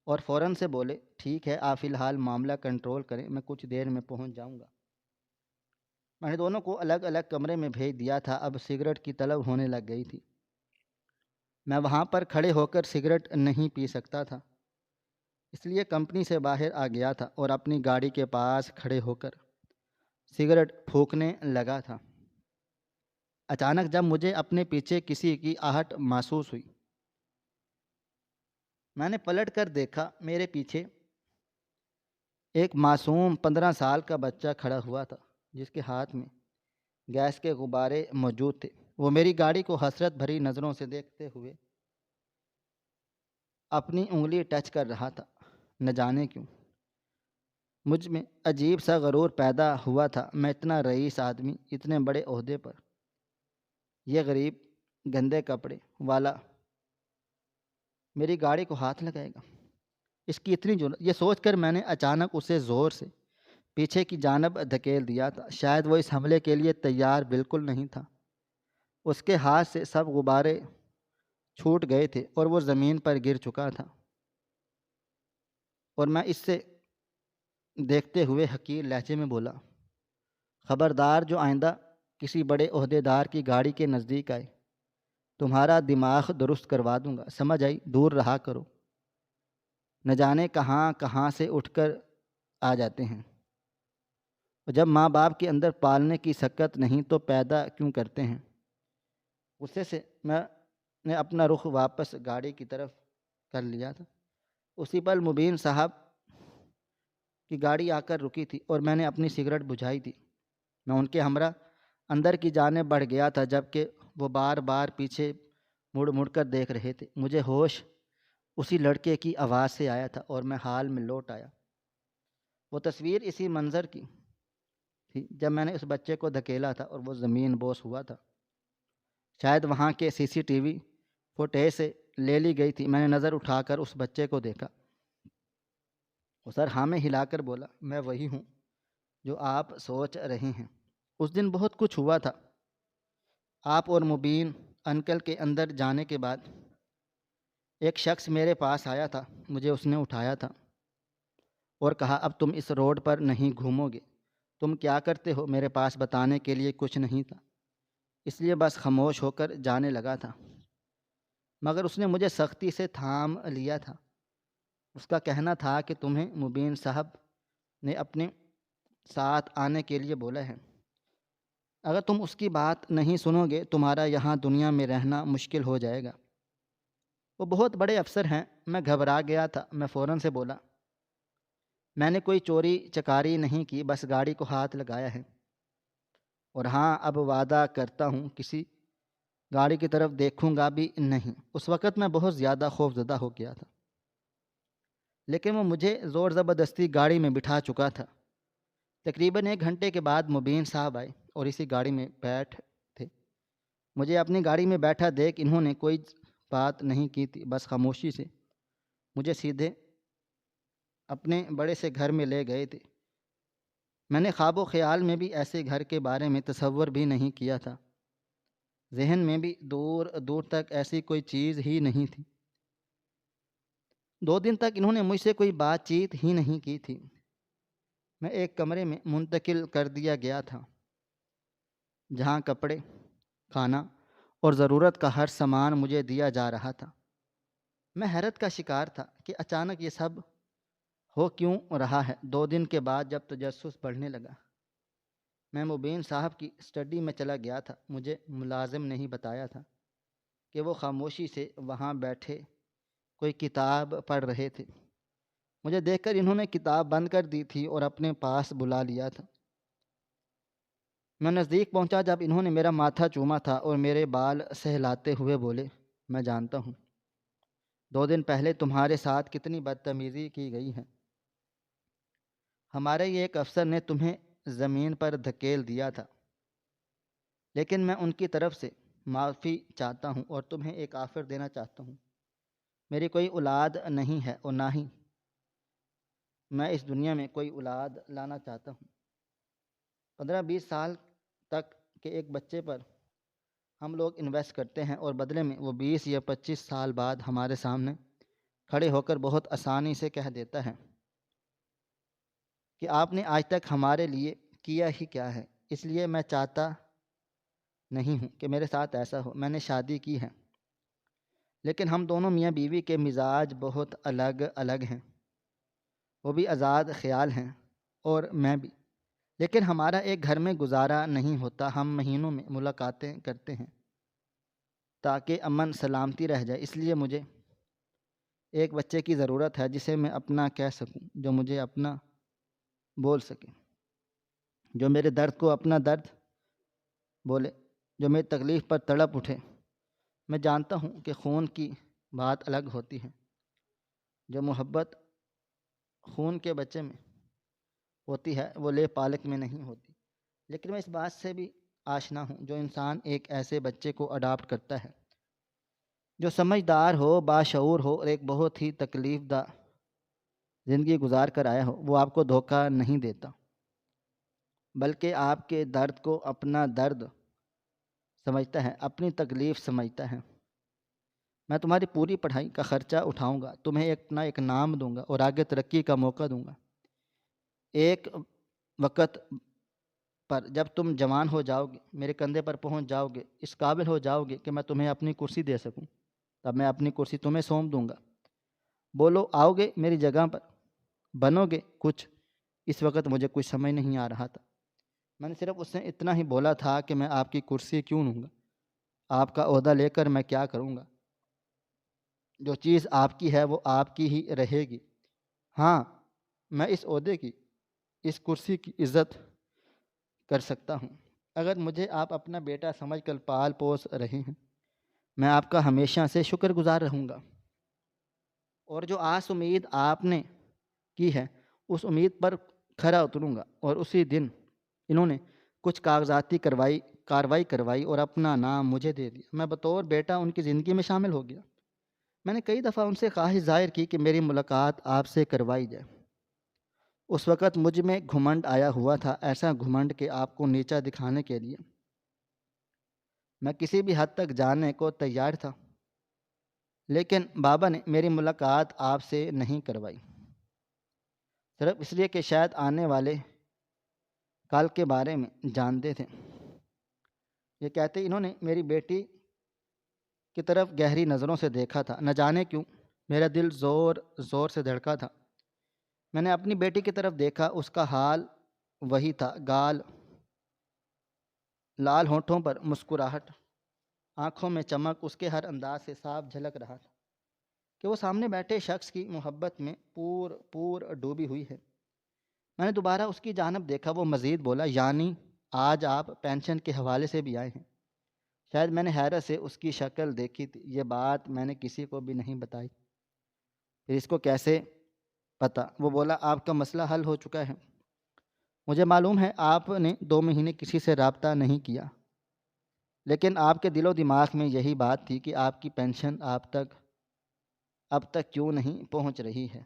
اور فوراً سے بولے، ٹھیک ہے، آپ فی الحال معاملہ کنٹرول کریں، میں کچھ دیر میں پہنچ جاؤں گا۔ میں نے دونوں کو الگ الگ کمرے میں بھیج دیا تھا۔ اب سگریٹ کی طلب ہونے لگ گئی تھی۔ میں وہاں پر کھڑے ہو کر سگریٹ نہیں پی سکتا تھا، اس لیے کمپنی سے باہر آ گیا تھا اور اپنی گاڑی کے پاس کھڑے ہو کر سگریٹ پھونکنے لگا تھا۔ اچانک جب مجھے اپنے پیچھے کسی کی آہٹ محسوس ہوئی، میں نے پلٹ کر دیکھا۔ میرے پیچھے ایک معصوم 15 سال کا بچہ کھڑا ہوا تھا جس کے ہاتھ میں گیس کے غبارے موجود تھے۔ وہ میری گاڑی کو حسرت بھری نظروں سے دیکھتے ہوئے اپنی انگلی ٹچ کر رہا تھا۔ نہ جانے کیوں مجھ میں عجیب سا غرور پیدا ہوا تھا۔ میں اتنا رئیس آدمی، اتنے بڑے عہدے پر، یہ غریب گندے کپڑے والا میری گاڑی کو ہاتھ لگائے گا؟ اس کی اتنی جرأت! یہ سوچ کر میں نے اچانک اسے زور سے پیچھے کی جانب دھکیل دیا تھا۔ شاید وہ اس حملے کے لیے تیار بالکل نہیں تھا۔ اس کے ہاتھ سے سب غبارے چھوٹ گئے تھے اور وہ زمین پر گر چکا تھا، اور میں اس سے دیکھتے ہوئے حقیر لہجے میں بولا، خبردار جو آئندہ کسی بڑے عہدیدار کی گاڑی کے نزدیک آئے، تمہارا دماغ درست کروا دوں گا، سمجھ آئی؟ دور رہا کرو، نہ جانے کہاں کہاں سے اٹھ کر آ جاتے ہیں، اور جب ماں باپ کے اندر پالنے کی سکت نہیں تو پیدا کیوں کرتے ہیں؟ غصے سے میں نے اپنا رخ واپس گاڑی کی طرف کر لیا تھا۔ اسی پل مبین صاحب کی گاڑی آ کر رکی تھی اور میں نے اپنی سگریٹ بجھائی تھی۔ میں ان کے ہمراہ اندر کی جانب بڑھ گیا تھا، جبکہ وہ بار بار پیچھے مڑ مڑ کر دیکھ رہے تھے۔ مجھے ہوش اسی لڑکے کی آواز سے آیا تھا اور میں حال میں لوٹ آیا۔ وہ تصویر اسی منظر کی تھی جب میں نے اس بچے کو دھکیلا تھا اور وہ زمین بوس ہوا تھا۔ شاید وہاں کے CCTV فوٹیج سے لے لی گئی تھی۔ میں نے نظر اٹھا کر اس بچے کو دیکھا۔ وہ سر ہاں میں ہلا کر بولا، میں وہی ہوں جو آپ سوچ رہے ہیں۔ اس دن بہت کچھ ہوا تھا۔ آپ اور مبین انکل کے اندر جانے کے بعد ایک شخص میرے پاس آیا تھا، مجھے اس نے اٹھایا تھا اور کہا اب تم اس روڈ پر نہیں گھومو گے، تم کیا کرتے ہو میرے پاس بتانے کے لیے کچھ نہیں تھا، اس لیے بس خاموش ہو کر جانے لگا تھا، مگر اس نے مجھے سختی سے تھام لیا تھا۔ اس کا کہنا تھا کہ تمہیں مبین صاحب نے اپنے ساتھ آنے کے لیے بولا ہے، اگر تم اس کی بات نہیں سنو گے تمہارا یہاں دنیا میں رہنا مشکل ہو جائے گا۔ وہ بہت بڑے افسر ہیں۔ میں گھبرا گیا تھا۔ میں فوراً سے بولا، میں نے کوئی چوری چکاری نہیں کی، بس گاڑی کو ہاتھ لگایا ہے، اور ہاں اب وعدہ کرتا ہوں کسی گاڑی کی طرف دیکھوں گا بھی نہیں۔ اس وقت میں بہت زیادہ خوف زدہ ہو گیا تھا، لیکن وہ مجھے زور زبردستی گاڑی میں بٹھا چکا تھا۔ تقریباً 1 گھنٹے کے بعد مبین صاحب آئے اور اسی گاڑی میں بیٹھ تھے۔ مجھے اپنی گاڑی میں بیٹھا دیکھ انہوں نے کوئی بات نہیں کی تھی، بس خاموشی سے مجھے سیدھے اپنے بڑے سے گھر میں لے گئے تھے۔ میں نے خواب و خیال میں بھی ایسے گھر کے بارے میں تصور بھی نہیں کیا تھا، ذہن میں بھی دور دور تک ایسی کوئی چیز ہی نہیں تھی۔ 2 دن تک انہوں نے مجھ سے کوئی بات چیت ہی نہیں کی تھی۔ میں ایک کمرے میں منتقل کر دیا گیا تھا جہاں کپڑے، کھانا اور ضرورت کا ہر سامان مجھے دیا جا رہا تھا۔ میں حیرت کا شکار تھا کہ اچانک یہ سب ہو کیوں رہا ہے۔ 2 دن کے بعد جب تجسس بڑھنے لگا، میں مبین صاحب کی اسٹڈی میں چلا گیا تھا۔ مجھے ملازم نے بتایا تھا کہ وہ خاموشی سے وہاں بیٹھے کوئی کتاب پڑھ رہے تھے۔ مجھے دیکھ کر انہوں نے کتاب بند کر دی تھی اور اپنے پاس بلا لیا تھا۔ میں نزدیک پہنچا جب انہوں نے میرا ماتھا چوما تھا اور میرے بال سہلاتے ہوئے بولے، میں جانتا ہوں 2 دن پہلے تمہارے ساتھ کتنی بدتمیزی کی گئی ہے۔ ہمارے یہ ایک افسر نے تمہیں زمین پر دھکیل دیا تھا، لیکن میں ان کی طرف سے معافی چاہتا ہوں اور تمہیں ایک آفر دینا چاہتا ہوں۔ میری کوئی اولاد نہیں ہے اور نہ ہی میں اس دنیا میں کوئی اولاد لانا چاہتا ہوں۔ 15-20 سال تک کے ایک بچے پر ہم لوگ انویسٹ کرتے ہیں اور بدلے میں وہ 20 یا 25 سال بعد ہمارے سامنے کھڑے ہو کر بہت آسانی سے کہہ دیتا ہے کہ آپ نے آج تک ہمارے لیے کیا ہی کیا ہے۔ اس لیے میں چاہتا نہیں ہوں کہ میرے ساتھ ایسا ہو۔ میں نے شادی کی ہے، لیکن ہم دونوں میاں بیوی کے مزاج بہت الگ الگ ہیں۔ وہ بھی آزاد خیال ہیں اور میں بھی، لیکن ہمارا ایک گھر میں گزارا نہیں ہوتا۔ ہم مہینوں میں ملاقاتیں کرتے ہیں تاکہ امن سلامتی رہ جائے۔ اس لیے مجھے ایک بچے کی ضرورت ہے جسے میں اپنا کہہ سکوں، جو مجھے اپنا بول سکے، جو میرے درد کو اپنا درد بولے، جو میری تکلیف پر تڑپ اٹھے۔ میں جانتا ہوں کہ خون کی بات الگ ہوتی ہے، جو محبت خون کے بچے میں ہوتی ہے وہ لے پالک میں نہیں ہوتی، لیکن میں اس بات سے بھی آشنا ہوں جو انسان ایک ایسے بچے کو اڈاپٹ کرتا ہے جو سمجھدار ہو، باشعور ہو اور ایک بہت ہی تکلیف دہ زندگی گزار کر آیا ہو۔ وہ آپ کو دھوکہ نہیں دیتا، بلکہ آپ کے درد کو اپنا درد سمجھتا ہے، اپنی تکلیف سمجھتا ہے۔ میں تمہاری پوری پڑھائی کا خرچہ اٹھاؤں گا، تمہیں اپنا ایک نام دوں گا اور آگے ترقی کا موقع دوں گا۔ ایک وقت پر جب تم جوان ہو جاؤ گے، میرے کندھے پر پہنچ جاؤ گے، اس قابل ہو جاؤ گے کہ میں تمہیں اپنی کرسی دے سکوں، تب میں اپنی کرسی تمہیں سونپ دوں گا۔ بولو آؤ گے میری جگہ پر، بنو گے کچھ۔ اس وقت مجھے کچھ سمجھ نہیں آ رہا تھا۔ میں نے صرف اس سے اتنا ہی بولا تھا کہ میں آپ کی کرسی کیوں لوں گا، آپ کا عہدہ لے کر میں کیا کروں گا؟ جو چیز آپ کی ہے وہ آپ کی ہی رہے گی۔ ہاں، میں اس عہدے کی، اس کرسی کی عزت کر سکتا ہوں۔ اگر مجھے آپ اپنا بیٹا سمجھ کر پال پوس رہے ہیں، میں آپ کا ہمیشہ سے شکر گزار رہوں گا، اور جو آس امید آپ نے کی ہے اس امید پر کھرا اتروں گا۔ اور اسی دن انہوں نے کچھ کاغذاتی کارروائی کروائی اور اپنا نام مجھے دے دیا۔ میں بطور بیٹا ان کی زندگی میں شامل ہو گیا۔ میں نے کئی دفعہ ان سے خواہش ظاہر کی کہ میری ملاقات آپ سے کروائی جائے۔ اس وقت مجھ میں گھمنڈ آیا ہوا تھا، ایسا گھمنڈ کہ آپ کو نیچا دکھانے کے لیے میں کسی بھی حد تک جانے کو تیار تھا، لیکن بابا نے میری ملاقات آپ سے نہیں کروائی، صرف اس لیے کہ شاید آنے والے کال کے بارے میں جانتے تھے۔ یہ کہتے انہوں نے میری بیٹی کی طرف گہری نظروں سے دیکھا تھا۔ نہ جانے کیوں میرا دل زور زور سے دھڑکا تھا۔ میں نے اپنی بیٹی کی طرف دیکھا، اس کا حال وہی تھا، گال لال، ہونٹوں پر مسکراہٹ، آنکھوں میں چمک، اس کے ہر انداز سے صاف جھلک رہا تھا کہ وہ سامنے بیٹھے شخص کی محبت میں پور ڈوبی ہوئی ہے۔ میں نے دوبارہ اس کی جانب دیکھا، وہ مزید بولا، یعنی آج آپ پینشن کے حوالے سے بھی آئے ہیں؟ شاید میں نے حیرت سے اس کی شکل دیکھی تھی، یہ بات میں نے کسی کو بھی نہیں بتائی۔ پھر اس کو کیسے پتہ؟ وہ بولا، آپ کا مسئلہ حل ہو چکا ہے۔ مجھے معلوم ہے آپ نے 2 مہینے کسی سے رابطہ نہیں کیا، لیکن آپ کے دل و دماغ میں یہی بات تھی کہ آپ کی پینشن اب تک کیوں نہیں پہنچ رہی ہے۔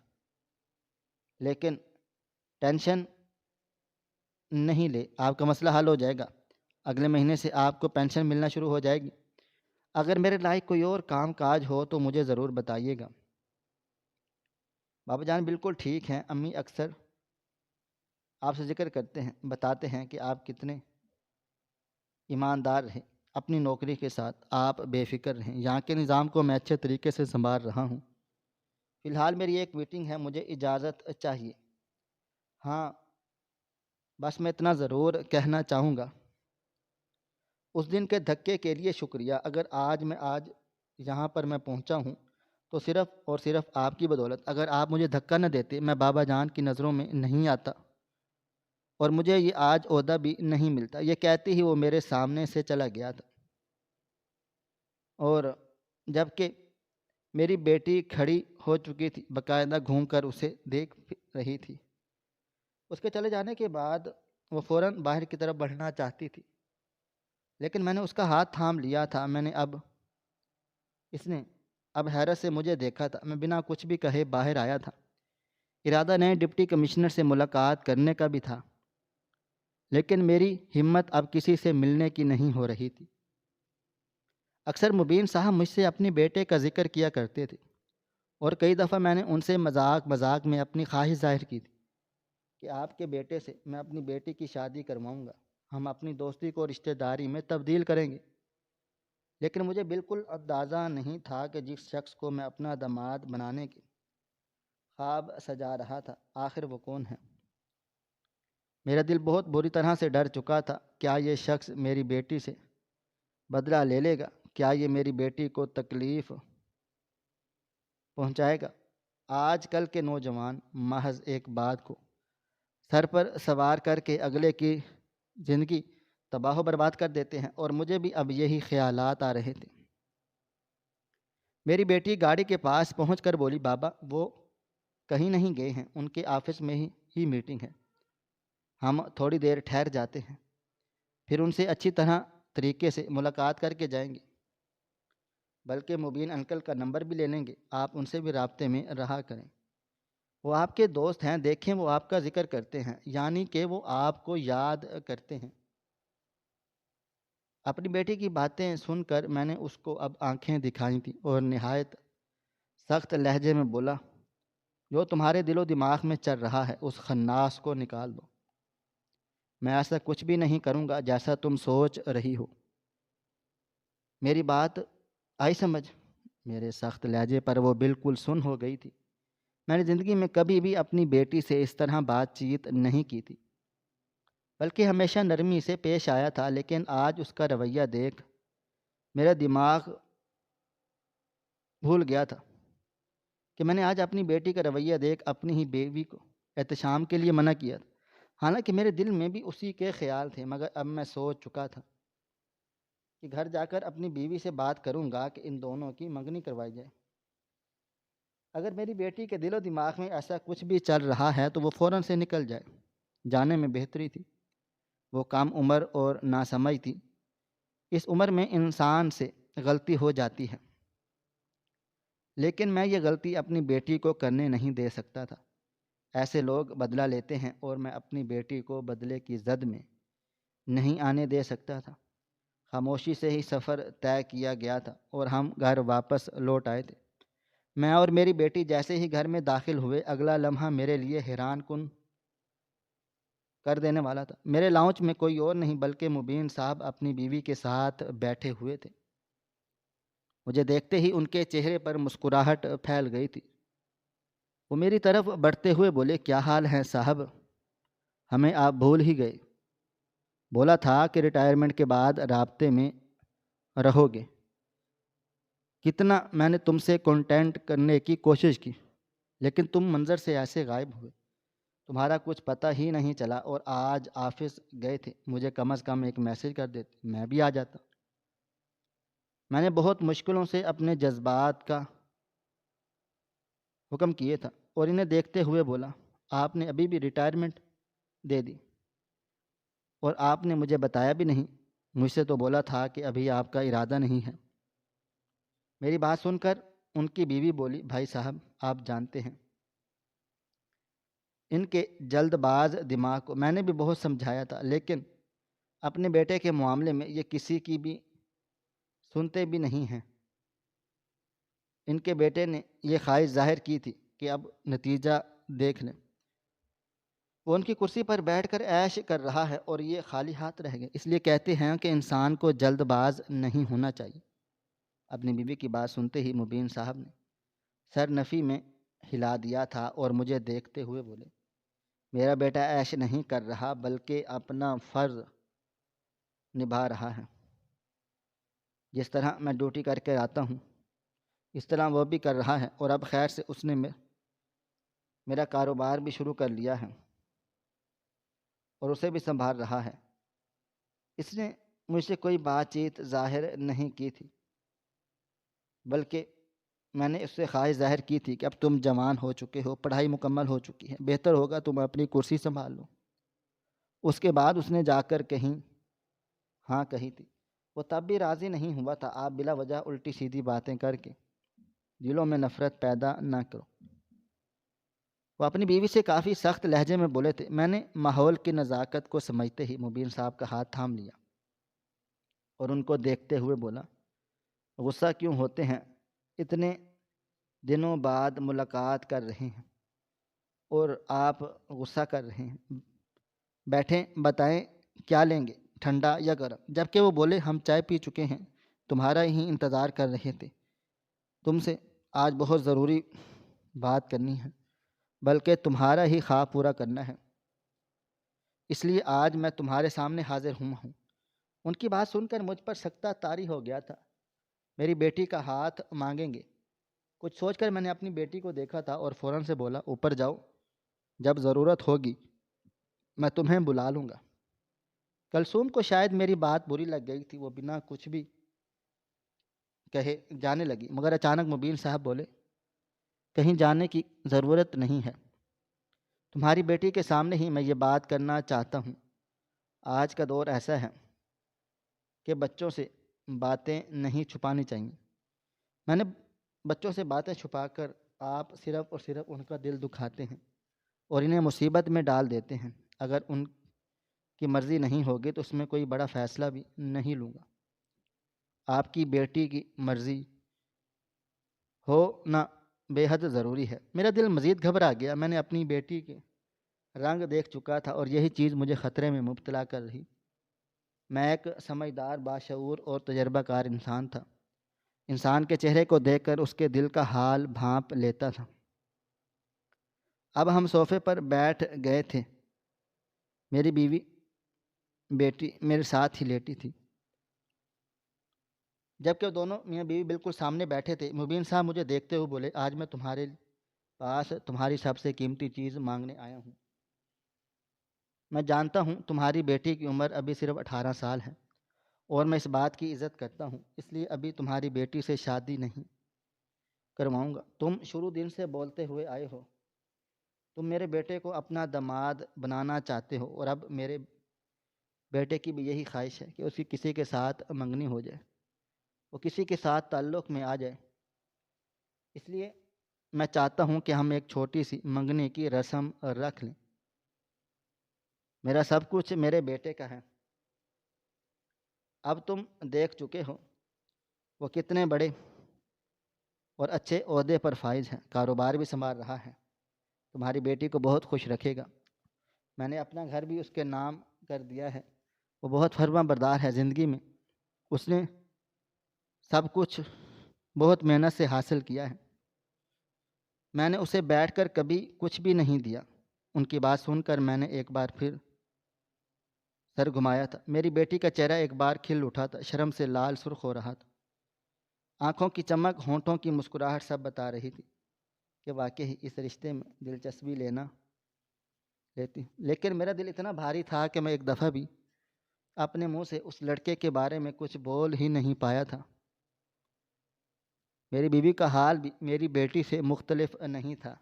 لیکن ٹینشن نہیں لے، آپ کا مسئلہ حل ہو جائے گا۔ اگلے مہینے سے آپ کو پینشن ملنا شروع ہو جائے گی۔ اگر میرے لائق کوئی اور کام کاج ہو تو مجھے ضرور بتائیے گا۔ بابا جان بالکل ٹھیک ہیں، امی اکثر آپ سے ذکر کرتے ہیں، بتاتے ہیں کہ آپ کتنے ایماندار رہیں اپنی نوکری کے ساتھ، آپ بے فکر رہیں۔ یہاں کے نظام کو میں اچھے طریقے سے سنبھال رہا ہوں۔ فی الحال میری ایک میٹنگ ہے، مجھے اجازت چاہیے۔ ہاں، بس میں اتنا ضرور کہنا چاہوں گا، اس دن کے دھکے کے لیے شکریہ۔ اگر آج یہاں پر میں پہنچا ہوں تو صرف اور صرف آپ کی بدولت۔ اگر آپ مجھے دھکا نہ دیتے میں بابا جان کی نظروں میں نہیں آتا اور مجھے یہ آج عہدہ بھی نہیں ملتا۔ یہ کہتے ہی وہ میرے سامنے سے چلا گیا تھا، اور جبکہ میری بیٹی کھڑی ہو چکی تھی، باقاعدہ گھوم کر اسے دیکھ رہی تھی۔ اس کے چلے جانے کے بعد وہ فوراً باہر کی طرف بڑھنا چاہتی تھی، لیکن میں نے اس کا ہاتھ تھام لیا تھا۔ اس نے اب حیرت سے مجھے دیکھا تھا۔ میں بنا کچھ بھی کہے باہر آیا تھا۔ ارادہ نئے ڈپٹی کمشنر سے ملاقات کرنے کا بھی تھا، لیکن میری ہمت اب کسی سے ملنے کی نہیں ہو رہی تھی۔ اکثر مبین صاحب مجھ سے اپنے بیٹے کا ذکر کیا کرتے تھے، اور کئی دفعہ میں نے ان سے مذاق میں اپنی خواہش ظاہر کی تھی کہ آپ کے بیٹے سے میں اپنی بیٹی کی شادی کرواؤں گا، ہم اپنی دوستی کو رشتہ داری میں تبدیل کریں گے۔ لیکن مجھے بالکل اندازہ نہیں تھا کہ جس شخص کو میں اپنا داماد بنانے کے خواب سجا رہا تھا، آخر وہ کون ہے۔ میرا دل بہت بری طرح سے ڈر چکا تھا۔ کیا یہ شخص میری بیٹی سے بدلہ لے لے گا؟ کیا یہ میری بیٹی کو تکلیف پہنچائے گا؟ آج کل کے نوجوان محض ایک بات کو سر پر سوار کر کے اگلے کی زندگی تباہ و برباد کر دیتے ہیں، اور مجھے بھی اب یہی خیالات آ رہے تھے۔ میری بیٹی گاڑی کے پاس پہنچ کر بولی، بابا وہ کہیں نہیں گئے ہیں، ان کے آفس میں ہی میٹنگ ہے، ہم تھوڑی دیر ٹھہر جاتے ہیں، پھر ان سے اچھی طریقے سے ملاقات کر کے جائیں گے، بلکہ مبین انکل کا نمبر بھی لے لیں گے، آپ ان سے بھی رابطے میں رہا کریں، وہ آپ کے دوست ہیں، دیکھیں وہ آپ کا ذکر کرتے ہیں، یعنی کہ وہ آپ کو یاد کرتے ہیں۔ اپنی بیٹی کی باتیں سن کر میں نے اس کو اب آنکھیں دکھائی تھیں اور نہایت سخت لہجے میں بولا، جو تمہارے دل و دماغ میں چل رہا ہے اس خناس کو نکال دو۔ میں ایسا کچھ بھی نہیں کروں گا جیسا تم سوچ رہی ہو۔ میری بات آئی سمجھ؟ میرے سخت لہجے پر وہ بالکل سن ہو گئی تھی۔ میں نے زندگی میں کبھی بھی اپنی بیٹی سے اس طرح بات چیت نہیں کی تھی، بلکہ ہمیشہ نرمی سے پیش آیا تھا، لیکن آج اس کا رویہ دیکھ میرا دماغ بھول گیا تھا کہ میں نے آج اپنی بیٹی کا رویہ دیکھ اپنی ہی بیوی کو احتشام کے لیے منع کیا تھا۔ حالانکہ میرے دل میں بھی اسی کے خیال تھے، مگر اب میں سوچ چکا تھا کہ گھر جا کر اپنی بیوی سے بات کروں گا کہ ان دونوں کی منگنی کروائی جائے۔ اگر میری بیٹی کے دل و دماغ میں ایسا کچھ بھی چل رہا ہے تو وہ فوراً سے نکل جائے، جانے میں بہتری تھی۔ وہ کم عمر اور ناسمجھ تھی۔ اس عمر میں انسان سے غلطی ہو جاتی ہے، لیکن میں یہ غلطی اپنی بیٹی کو کرنے نہیں دے سکتا تھا۔ ایسے لوگ بدلہ لیتے ہیں اور میں اپنی بیٹی کو بدلے کی زد میں نہیں آنے دے سکتا تھا۔ خاموشی سے ہی سفر طے کیا گیا تھا اور ہم گھر واپس لوٹ آئے تھے۔ میں اور میری بیٹی جیسے ہی گھر میں داخل ہوئے، اگلا لمحہ میرے لیے حیران کن کر دینے والا تھا۔ میرے لاؤنج میں کوئی اور نہیں بلکہ مبین صاحب اپنی بیوی کے ساتھ بیٹھے ہوئے تھے۔ مجھے دیکھتے ہی ان کے چہرے پر مسکراہٹ پھیل گئی تھی۔ وہ میری طرف بڑھتے ہوئے بولے، کیا حال ہے صاحب؟ ہمیں آپ بھول ہی گئے۔ بولا تھا کہ ریٹائرمنٹ کے بعد رابطے میں رہو گے۔ کتنا میں نے تم سے کانٹیکٹ کرنے کی کوشش کی، لیکن تم منظر سے ایسے غائب ہوئے، تمہارا کچھ پتہ ہی نہیں چلا، اور آج آفس گئے تھے، مجھے کم از کم ایک میسج کر دیتے، میں بھی آ جاتا۔ میں نے بہت مشکلوں سے اپنے جذبات کا حکم کیے تھا اور انہیں دیکھتے ہوئے بولا، آپ نے ابھی بھی ریٹائرمنٹ دے دی اور آپ نے مجھے بتایا بھی نہیں۔ مجھ سے تو بولا تھا کہ ابھی آپ کا ارادہ نہیں ہے۔ میری بات سن کر ان کی بیوی بولی، بھائی صاحب آپ جانتے ہیں ان کے جلد باز دماغ کو میں نے بھی بہت سمجھایا تھا، لیکن اپنے بیٹے کے معاملے میں یہ کسی کی بھی سنتے بھی نہیں ہیں۔ ان کے بیٹے نے یہ خواہش ظاہر کی تھی کہ اب نتیجہ دیکھ لیں۔ وہ ان کی کرسی پر بیٹھ کر عیش کر رہا ہے اور یہ خالی ہاتھ رہ گئے۔ اس لیے کہتے ہیں کہ انسان کو جلد باز نہیں ہونا چاہیے۔ اپنی بیوی کی بات سنتے ہی مبین صاحب نے سر نفی میں ہلا دیا تھا اور مجھے دیکھتے ہوئے بولے، میرا بیٹا عیش نہیں کر رہا بلکہ اپنا فرض نبھا رہا ہے۔ جس طرح میں ڈیوٹی کر کے آتا ہوں اس طرح وہ بھی کر رہا ہے، اور اب خیر سے اس نے میرا کاروبار بھی شروع کر لیا ہے اور اسے بھی سنبھال رہا ہے۔ اس نے مجھ سے کوئی بات چیت ظاہر نہیں کی تھی، بلکہ میں نے اس سے خواہش ظاہر کی تھی کہ اب تم جوان ہو چکے ہو، پڑھائی مکمل ہو چکی ہے، بہتر ہوگا تم اپنی کرسی سنبھال لو۔ اس کے بعد اس نے جا کر کہیں ہاں کہی تھی۔ وہ تب بھی راضی نہیں ہوا تھا۔ آپ بلا وجہ الٹی سیدھی باتیں کر کے دلوں میں نفرت پیدا نہ کرو۔ وہ اپنی بیوی سے کافی سخت لہجے میں بولے تھے۔ میں نے ماحول کی نزاکت کو سمجھتے ہی مبین صاحب کا ہاتھ تھام لیا اور ان کو دیکھتے ہوئے بولا، غصہ کیوں ہوتے ہیں؟ اتنے دنوں بعد ملاقات کر رہے ہیں اور آپ غصہ کر رہے ہیں۔ بیٹھیں، بتائیں کیا لیں گے، ٹھنڈا یا گرم؟ جبکہ وہ بولے، ہم چائے پی چکے ہیں، تمہارا ہی انتظار کر رہے تھے۔ تم سے آج بہت ضروری بات کرنی ہے، بلکہ تمہارا ہی خواب پورا کرنا ہے، اس لیے آج میں تمہارے سامنے حاضر ہوں۔ ان کی بات سن کر مجھ پر سکتہ طاری ہو گیا تھا۔ میری بیٹی کا ہاتھ مانگیں گے، کچھ سوچ کر میں نے اپنی بیٹی کو دیکھا تھا اور فوراً سے بولا، اوپر جاؤ، جب ضرورت ہوگی میں تمہیں بلا لوں گا۔ کلثوم کو شاید میری بات بری لگ گئی تھی، وہ بنا کچھ بھی کہے جانے لگی، مگر اچانک مبین صاحب بولے، کہیں جانے کی ضرورت نہیں ہے، تمہاری بیٹی کے سامنے ہی میں یہ بات کرنا چاہتا ہوں۔ آج کا دور ایسا ہے کہ بچوں سے باتیں نہیں چھپانی چاہیے۔ میں نے بچوں سے باتیں چھپا کر آپ صرف اور صرف ان کا دل دکھاتے ہیں اور انہیں مصیبت میں ڈال دیتے ہیں۔ اگر ان کی مرضی نہیں ہوگی تو اس میں کوئی بڑا فیصلہ بھی نہیں لوں گا۔ آپ کی بیٹی کی مرضی ہونا بے حد ضروری ہے۔ میرا دل مزید گھبرا گیا۔ میں نے اپنی بیٹی کے رنگ دیکھ چکا تھا اور یہی چیز مجھے خطرے میں مبتلا کر رہی۔ میں ایک سمجھدار، باشعور اور تجربہ کار انسان تھا۔ انسان کے چہرے کو دیکھ کر اس کے دل کا حال بھانپ لیتا تھا۔ اب ہم صوفے پر بیٹھ گئے تھے۔ میری بیوی بیٹی میرے ساتھ ہی لیٹی تھی، جبکہ وہ دونوں میاں بیوی بالکل سامنے بیٹھے تھے۔ مبین صاحب مجھے دیکھتے ہوئے بولے، آج میں تمہارے پاس تمہاری سب سے قیمتی چیز مانگنے آیا ہوں۔ میں جانتا ہوں تمہاری بیٹی کی عمر ابھی صرف 18 سال ہے اور میں اس بات کی عزت کرتا ہوں، اس لیے ابھی تمہاری بیٹی سے شادی نہیں کرواؤں گا۔ تم شروع دن سے بولتے ہوئے آئے ہو، تم میرے بیٹے کو اپنا داماد بنانا چاہتے ہو، اور اب میرے بیٹے کی بھی یہی خواہش ہے کہ اس کی کسی کے ساتھ منگنی ہو جائے، وہ کسی کے ساتھ تعلق میں آ جائے۔ اس لیے میں چاہتا ہوں کہ ہم ایک چھوٹی سی منگنی کی رسم رکھ لیں۔ میرا سب کچھ میرے بیٹے کا ہے، اب تم دیکھ چکے ہو وہ کتنے بڑے اور اچھے عہدے پر فائز ہیں، کاروبار بھی سنبھال رہا ہے، تمہاری بیٹی کو بہت خوش رکھے گا۔ میں نے اپنا گھر بھی اس کے نام کر دیا ہے، وہ بہت فرما بردار ہے زندگی میں، اس نے سب کچھ بہت محنت سے حاصل کیا ہے، میں نے اسے بیٹھ کر کبھی کچھ بھی نہیں دیا۔ ان کی بات سن کر میں نے ایک بار پھر سر گھمایا تھا، میری بیٹی کا چہرہ ایک بار کھل اٹھا تھا، شرم سے لال سرخ ہو رہا تھا، آنکھوں کی چمک، ہونٹوں کی مسکراہٹ سب بتا رہی تھی کہ واقعی اس رشتے میں دلچسپی لیتی، لیکن میرا دل اتنا بھاری تھا کہ میں ایک دفعہ بھی اپنے منہ سے اس لڑکے کے بارے میں کچھ بول ہی نہیں پایا تھا۔ میری بیوی کا حال بھی میری بیٹی سے مختلف نہیں تھا،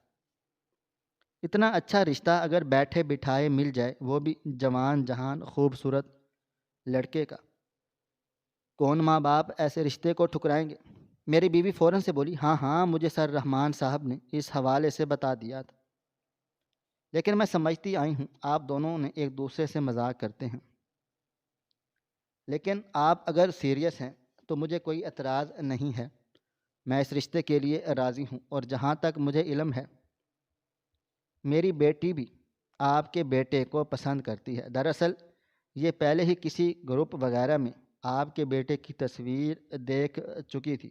اتنا اچھا رشتہ اگر بیٹھے بٹھائے مل جائے، وہ بھی جوان جہان خوبصورت لڑکے کا، کون ماں باپ ایسے رشتے کو ٹھکرائیں گے؟ میری بیوی فوراً سے بولی، ہاں ہاں مجھے سر رحمان صاحب نے اس حوالے سے بتا دیا تھا، لیکن میں سمجھتی آئی ہوں آپ دونوں نے ایک دوسرے سے مذاق کرتے ہیں، لیکن آپ اگر سیریس ہیں تو مجھے کوئی اعتراض نہیں ہے، میں اس رشتے کے لیے راضی ہوں، اور جہاں تک مجھے علم ہے میری بیٹی بھی آپ کے بیٹے کو پسند کرتی ہے۔ دراصل یہ پہلے ہی کسی گروپ وغیرہ میں آپ کے بیٹے کی تصویر دیکھ چکی تھی،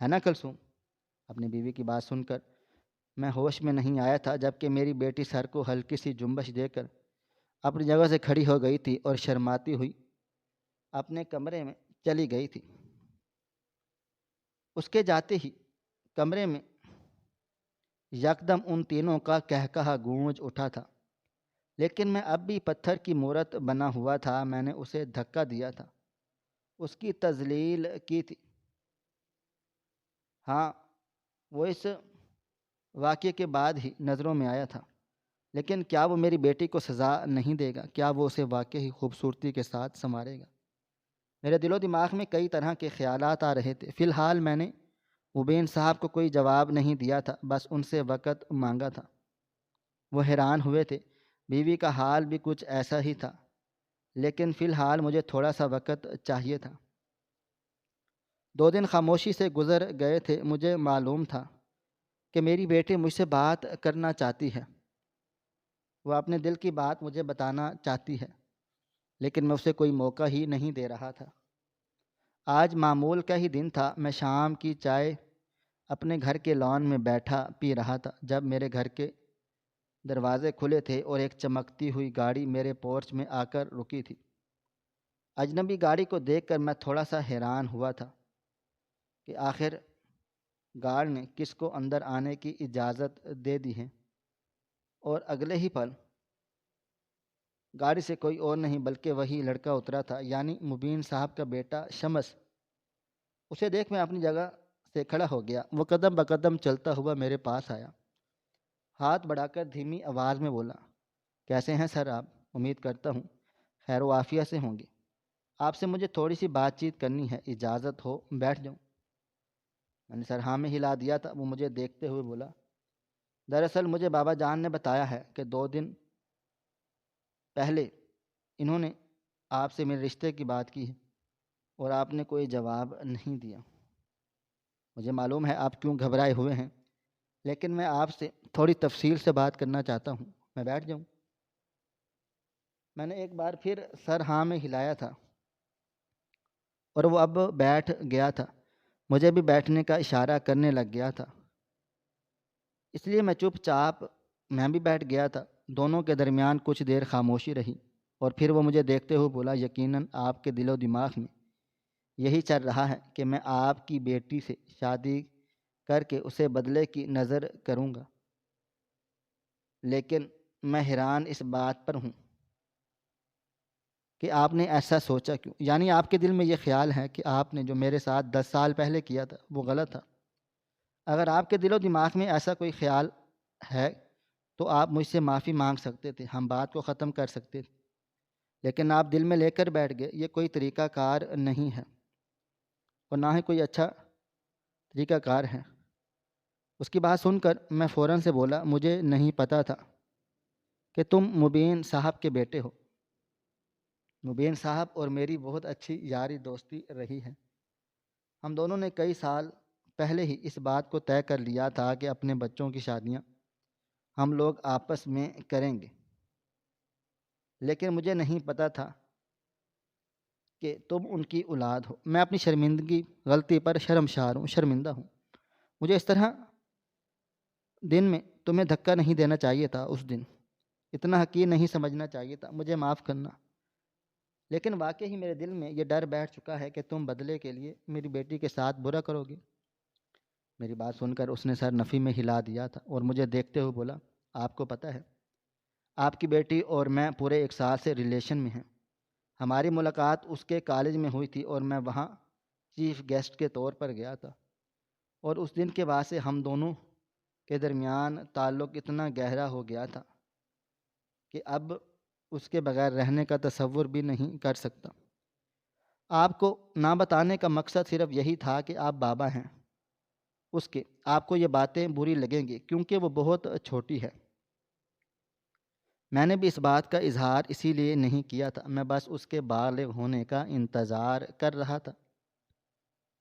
ہے نا کلثوم؟ اپنی بیوی کی بات سن کر میں ہوش میں نہیں آیا تھا، جبکہ میری بیٹی سر کو ہلکی سی جنبش دے کر اپنی جگہ سے کھڑی ہو گئی تھی اور شرماتی ہوئی اپنے کمرے میں چلی گئی تھی۔ اس کے جاتے ہی کمرے میں یکدم ان تینوں کا کہکہا گونج اٹھا تھا، لیکن میں اب بھی پتھر کی مورت بنا ہوا تھا، میں نے اسے دھکا دیا تھا، اس کی تذلیل کی تھی۔ ہاں وہ اس واقعے کے بعد ہی نظروں میں آیا تھا، لیکن کیا وہ میری بیٹی کو سزا نہیں دے گا؟ کیا وہ اسے واقعی خوبصورتی کے ساتھ سنوارے گا؟ میرے دل و دماغ میں کئی طرح کے خیالات آ رہے تھے۔ فی الحال میں نے مبین صاحب کو کوئی جواب نہیں دیا تھا، بس ان سے وقت مانگا تھا۔ وہ حیران ہوئے تھے، بیوی کا حال بھی کچھ ایسا ہی تھا، لیکن فی الحال مجھے تھوڑا سا وقت چاہیے تھا۔ 2 دن خاموشی سے گزر گئے تھے، مجھے معلوم تھا کہ میری بیٹی مجھ سے بات کرنا چاہتی ہے، وہ اپنے دل کی بات مجھے بتانا چاہتی ہے، لیکن میں اسے کوئی موقع ہی نہیں دے رہا تھا۔ آج معمول کا ہی دن تھا، میں شام کی چائے اپنے گھر کے لان میں بیٹھا پی رہا تھا جب میرے گھر کے دروازے کھلے تھے اور ایک چمکتی ہوئی گاڑی میرے پورچ میں آ کر رکی تھی۔ اجنبی گاڑی کو دیکھ کر میں تھوڑا سا حیران ہوا تھا کہ آخر گارڈ نے کس کو اندر آنے کی اجازت دے دی ہے، اور اگلے ہی پل گاڑی سے کوئی اور نہیں بلکہ وہی لڑکا اترا تھا، یعنی مبین صاحب کا بیٹا شمس۔ اسے دیکھ میں اپنی جگہ سے کھڑا ہو گیا، وہ قدم بقدم چلتا ہوا میرے پاس آیا، ہاتھ بڑھا کر دھیمی آواز میں بولا، کیسے ہیں سر آپ؟ امید کرتا ہوں خیر و عافیت سے ہوں گے، آپ سے مجھے تھوڑی سی بات چیت کرنی ہے، اجازت ہو بیٹھ جاؤں؟ میں نے سر ہاں میں ہلا دیا تھا۔ وہ مجھے دیکھتے ہوئے بولا، دراصل مجھے بابا جان نے بتایا ہے کہ 2 دن پہلے انہوں نے آپ سے میرے رشتے کی بات کی ہے اور آپ نے کوئی جواب نہیں دیا۔ مجھے معلوم ہے آپ کیوں گھبرائے ہوئے ہیں، لیکن میں آپ سے تھوڑی تفصیل سے بات کرنا چاہتا ہوں، میں بیٹھ جاؤں؟ میں نے ایک بار پھر سر ہاں میں ہلایا تھا اور وہ اب بیٹھ گیا تھا، مجھے بھی بیٹھنے کا اشارہ کرنے لگ گیا تھا، اس لیے میں چپ چاپ میں بھی بیٹھ گیا تھا۔ دونوں کے درمیان کچھ دیر خاموشی رہی اور پھر وہ مجھے دیکھتے ہوئے بولا، یقیناً آپ کے دل و دماغ میں یہی چل رہا ہے کہ میں آپ کی بیٹی سے شادی کر کے اسے بدلے کی نظر کروں گا، لیکن میں حیران اس بات پر ہوں کہ آپ نے ایسا سوچا کیوں؟ یعنی آپ کے دل میں یہ خیال ہے کہ آپ نے جو میرے ساتھ 10 سال پہلے کیا تھا وہ غلط تھا؟ اگر آپ کے دل و دماغ میں ایسا کوئی خیال ہے تو آپ مجھ سے معافی مانگ سکتے تھے، ہم بات کو ختم کر سکتے تھے، لیکن آپ دل میں لے کر بیٹھ گئے، یہ کوئی طریقہ کار نہیں ہے اور نہ ہی کوئی اچھا طریقہ کار ہے۔ اس کی بات سن کر میں فوراً سے بولا، مجھے نہیں پتہ تھا کہ تم مبین صاحب کے بیٹے ہو، مبین صاحب اور میری بہت اچھی یاری دوستی رہی ہے۔ ہم دونوں نے کئی سال پہلے ہی اس بات کو طے کر لیا تھا کہ اپنے بچوں کی شادیاں ہم لوگ آپس میں کریں گے، لیکن مجھے نہیں پتہ تھا کہ تم ان کی اولاد ہو۔ میں اپنی شرمندگی غلطی پر شرمندہ ہوں۔ مجھے اس طرح دن میں تمہیں دھکا نہیں دینا چاہیے تھا، اس دن اتنا حقیر نہیں سمجھنا چاہیے تھا، مجھے معاف کرنا۔ لیکن واقعی میرے دل میں یہ ڈر بیٹھ چکا ہے کہ تم بدلے کے لیے میری بیٹی کے ساتھ برا کرو گے۔ میری بات سن کر اس نے سر نفی میں ہلا دیا تھا اور مجھے دیکھتے ہوئے بولا، آپ کو پتہ ہے آپ کی بیٹی اور میں پورے 1 سال سے ریلیشن میں ہیں۔ ہماری ملاقات اس کے کالج میں ہوئی تھی اور میں وہاں چیف گیسٹ کے طور پر گیا تھا، اور اس دن کے بعد سے ہم دونوں کے درمیان تعلق اتنا گہرا ہو گیا تھا کہ اب اس کے بغیر رہنے کا تصور بھی نہیں کر سکتا۔ آپ کو نہ بتانے کا مقصد صرف یہی تھا کہ آپ بابا ہیں اس کے، آپ کو یہ باتیں بری لگیں گی کیونکہ وہ بہت چھوٹی ہے۔ میں نے بھی اس بات کا اظہار اسی لیے نہیں کیا تھا، میں بس اس کے بالغ ہونے کا انتظار کر رہا تھا۔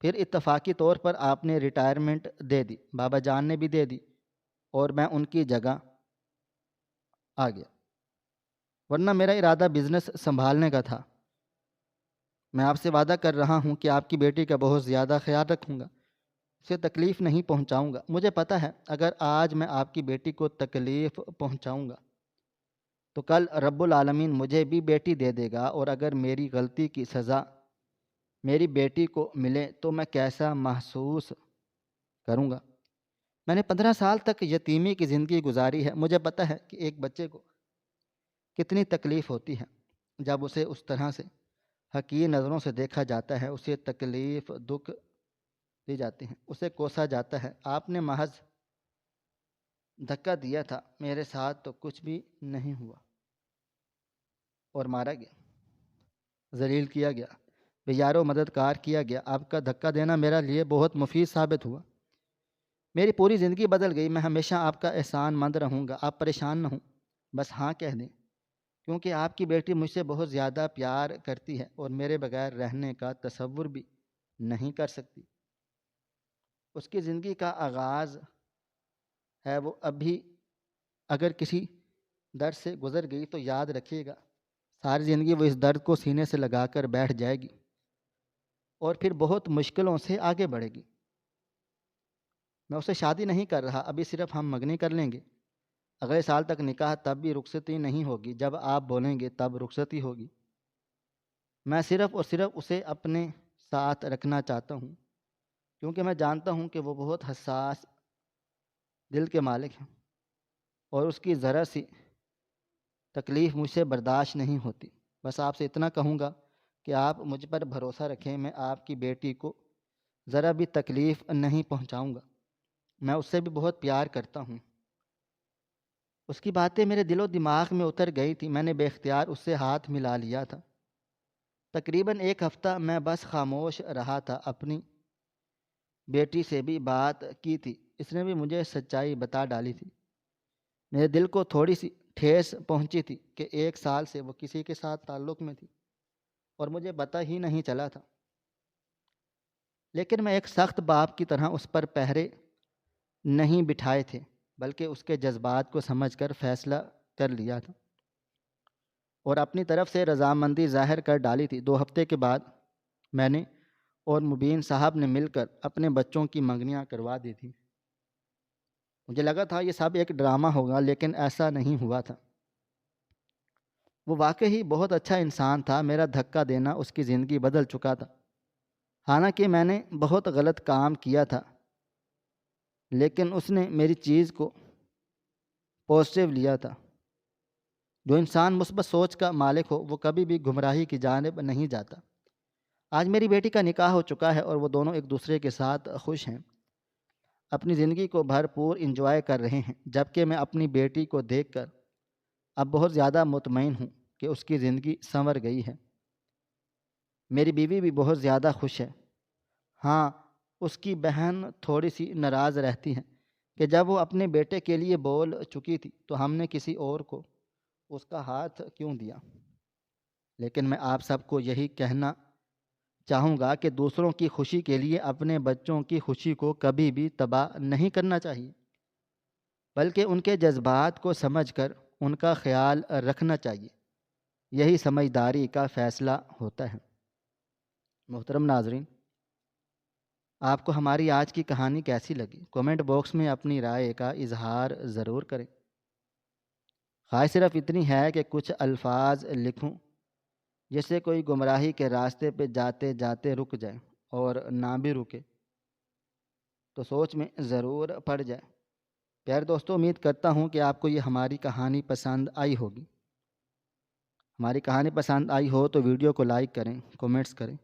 پھر اتفاقی طور پر آپ نے ریٹائرمنٹ دے دی، بابا جان نے بھی دے دی، اور میں ان کی جگہ آ گیا، ورنہ میرا ارادہ بزنس سنبھالنے کا تھا۔ میں آپ سے وعدہ کر رہا ہوں کہ آپ کی بیٹی کا بہت زیادہ خیال رکھوں گا، اسے تکلیف نہیں پہنچاؤں گا۔ مجھے پتہ ہے اگر آج میں آپ کی بیٹی کو تکلیف پہنچاؤں گا تو کل رب العالمین مجھے بھی بیٹی دے دے گا، اور اگر میری غلطی کی سزا میری بیٹی کو ملے تو میں کیسا محسوس کروں گا۔ میں نے 15 سال تک یتیمی کی زندگی گزاری ہے، مجھے پتہ ہے کہ ایک بچے کو کتنی تکلیف ہوتی ہے جب اسے اس طرح سے حقیر نظروں سے دیکھا جاتا ہے، اسے تکلیف دکھ دی جاتی ہیں، اسے کوسا جاتا ہے۔ آپ نے محض دھکا دیا تھا، میرے ساتھ تو کچھ بھی نہیں ہوا، اور مارا گیا، ذلیل کیا گیا، بے یار و مددگار کیا گیا۔ آپ کا دھکا دینا میرے لیے بہت مفید ثابت ہوا، میری پوری زندگی بدل گئی۔ میں ہمیشہ آپ کا احسان مند رہوں گا، آپ پریشان نہ ہوں، بس ہاں کہہ دیں، کیونکہ آپ کی بیٹی مجھ سے بہت زیادہ پیار کرتی ہے اور میرے بغیر رہنے کا تصور بھی نہیں کر سکتی۔ اس کی زندگی کا آغاز ہے، وہ ابھی اگر کسی درد سے گزر گئی تو یاد رکھیے گا ساری زندگی وہ اس درد کو سینے سے لگا کر بیٹھ جائے گی اور پھر بہت مشکلوں سے آگے بڑھے گی۔ میں اسے شادی نہیں کر رہا، ابھی صرف ہم منگنی کر لیں گے، اگلے سال تک نکاح، تب بھی رخصتی نہیں ہوگی، جب آپ بولیں گے تب رخصتی ہوگی۔ میں صرف اور صرف اسے اپنے ساتھ رکھنا چاہتا ہوں کیونکہ میں جانتا ہوں کہ وہ بہت حساس دل کے مالک ہیں اور اس کی ذرا سی تکلیف مجھ سے برداشت نہیں ہوتی۔ بس آپ سے اتنا کہوں گا کہ آپ مجھ پر بھروسہ رکھیں، میں آپ کی بیٹی کو ذرا بھی تکلیف نہیں پہنچاؤں گا، میں اس سے بھی بہت پیار کرتا ہوں۔ اس کی باتیں میرے دل و دماغ میں اتر گئی تھی، میں نے بے اختیار اس سے ہاتھ ملا لیا تھا۔ تقریباً 1 ہفتہ میں بس خاموش رہا تھا، اپنی بیٹی سے بھی بات کی تھی، اس نے بھی مجھے سچائی بتا ڈالی تھی۔ میرے دل کو تھوڑی سی ٹھیس پہنچی تھی کہ 1 سال سے وہ کسی کے ساتھ تعلق میں تھی اور مجھے پتہ ہی نہیں چلا تھا، لیکن میں ایک سخت باپ کی طرح اس پر پہرے نہیں بٹھائے تھے بلکہ اس کے جذبات کو سمجھ کر فیصلہ کر لیا تھا اور اپنی طرف سے رضامندی ظاہر کر ڈالی تھی۔ 2 ہفتے کے بعد میں نے اور مبین صاحب نے مل کر اپنے بچوں کی منگنیاں کروا دی تھی۔ مجھے لگا تھا یہ سب ایک ڈرامہ ہوگا، لیکن ایسا نہیں ہوا تھا۔ وہ واقعی بہت اچھا انسان تھا، میرا دھکا دینا اس کی زندگی بدل چکا تھا۔ حالانکہ میں نے بہت غلط کام کیا تھا، لیکن اس نے میری چیز کو پازیٹیو لیا تھا۔ جو انسان مثبت سوچ کا مالک ہو وہ کبھی بھی گمراہی کی جانب نہیں جاتا۔ آج میری بیٹی کا نکاح ہو چکا ہے اور وہ دونوں ایک دوسرے کے ساتھ خوش ہیں، اپنی زندگی کو بھرپور انجوائے کر رہے ہیں، جبکہ میں اپنی بیٹی کو دیکھ کر اب بہت زیادہ مطمئن ہوں کہ اس کی زندگی سنور گئی ہے۔ میری بیوی بھی بہت زیادہ خوش ہے۔ ہاں، اس کی بہن تھوڑی سی ناراض رہتی ہے کہ جب وہ اپنے بیٹے کے لیے بول چکی تھی تو ہم نے کسی اور کو اس کا ہاتھ کیوں دیا۔ لیکن میں آپ سب کو یہی کہنا چاہوں گا کہ دوسروں کی خوشی کے لیے اپنے بچوں کی خوشی کو کبھی بھی تباہ نہیں کرنا چاہیے، بلکہ ان کے جذبات کو سمجھ کر ان کا خیال رکھنا چاہیے۔ یہی سمجھداری کا فیصلہ ہوتا ہے۔ محترم ناظرین، آپ کو ہماری آج کی کہانی کیسی لگی؟ کومنٹ باکس میں اپنی رائے کا اظہار ضرور کریں۔ خواہش صرف اتنی ہے کہ کچھ الفاظ لکھوں جس سے کوئی گمراہی کے راستے پہ جاتے جاتے رک جائے، اور نہ بھی رکے تو سوچ میں ضرور پڑ جائے۔ پیارے دوستو، امید کرتا ہوں کہ آپ کو یہ ہماری کہانی پسند آئی ہوگی۔ ہماری کہانی پسند آئی ہو تو ویڈیو کو لائک کریں، کومنٹس کریں،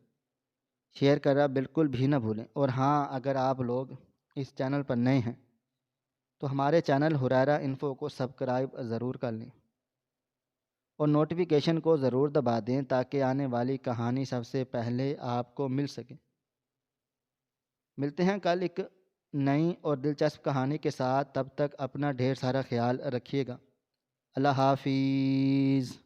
شیئر کرنا بالکل بھی نہ بھولیں۔ اور ہاں، اگر آپ لوگ اس چینل پر نئے ہیں تو ہمارے چینل حریرہ انفو کو سبسکرائب ضرور کر لیں اور نوٹیفیکیشن کو ضرور دبا دیں تاکہ آنے والی کہانی سب سے پہلے آپ کو مل سکے۔ ملتے ہیں کل ایک نئی اور دلچسپ کہانی کے ساتھ، تب تک اپنا ڈھیر سارا خیال رکھیے گا۔ اللہ حافظ۔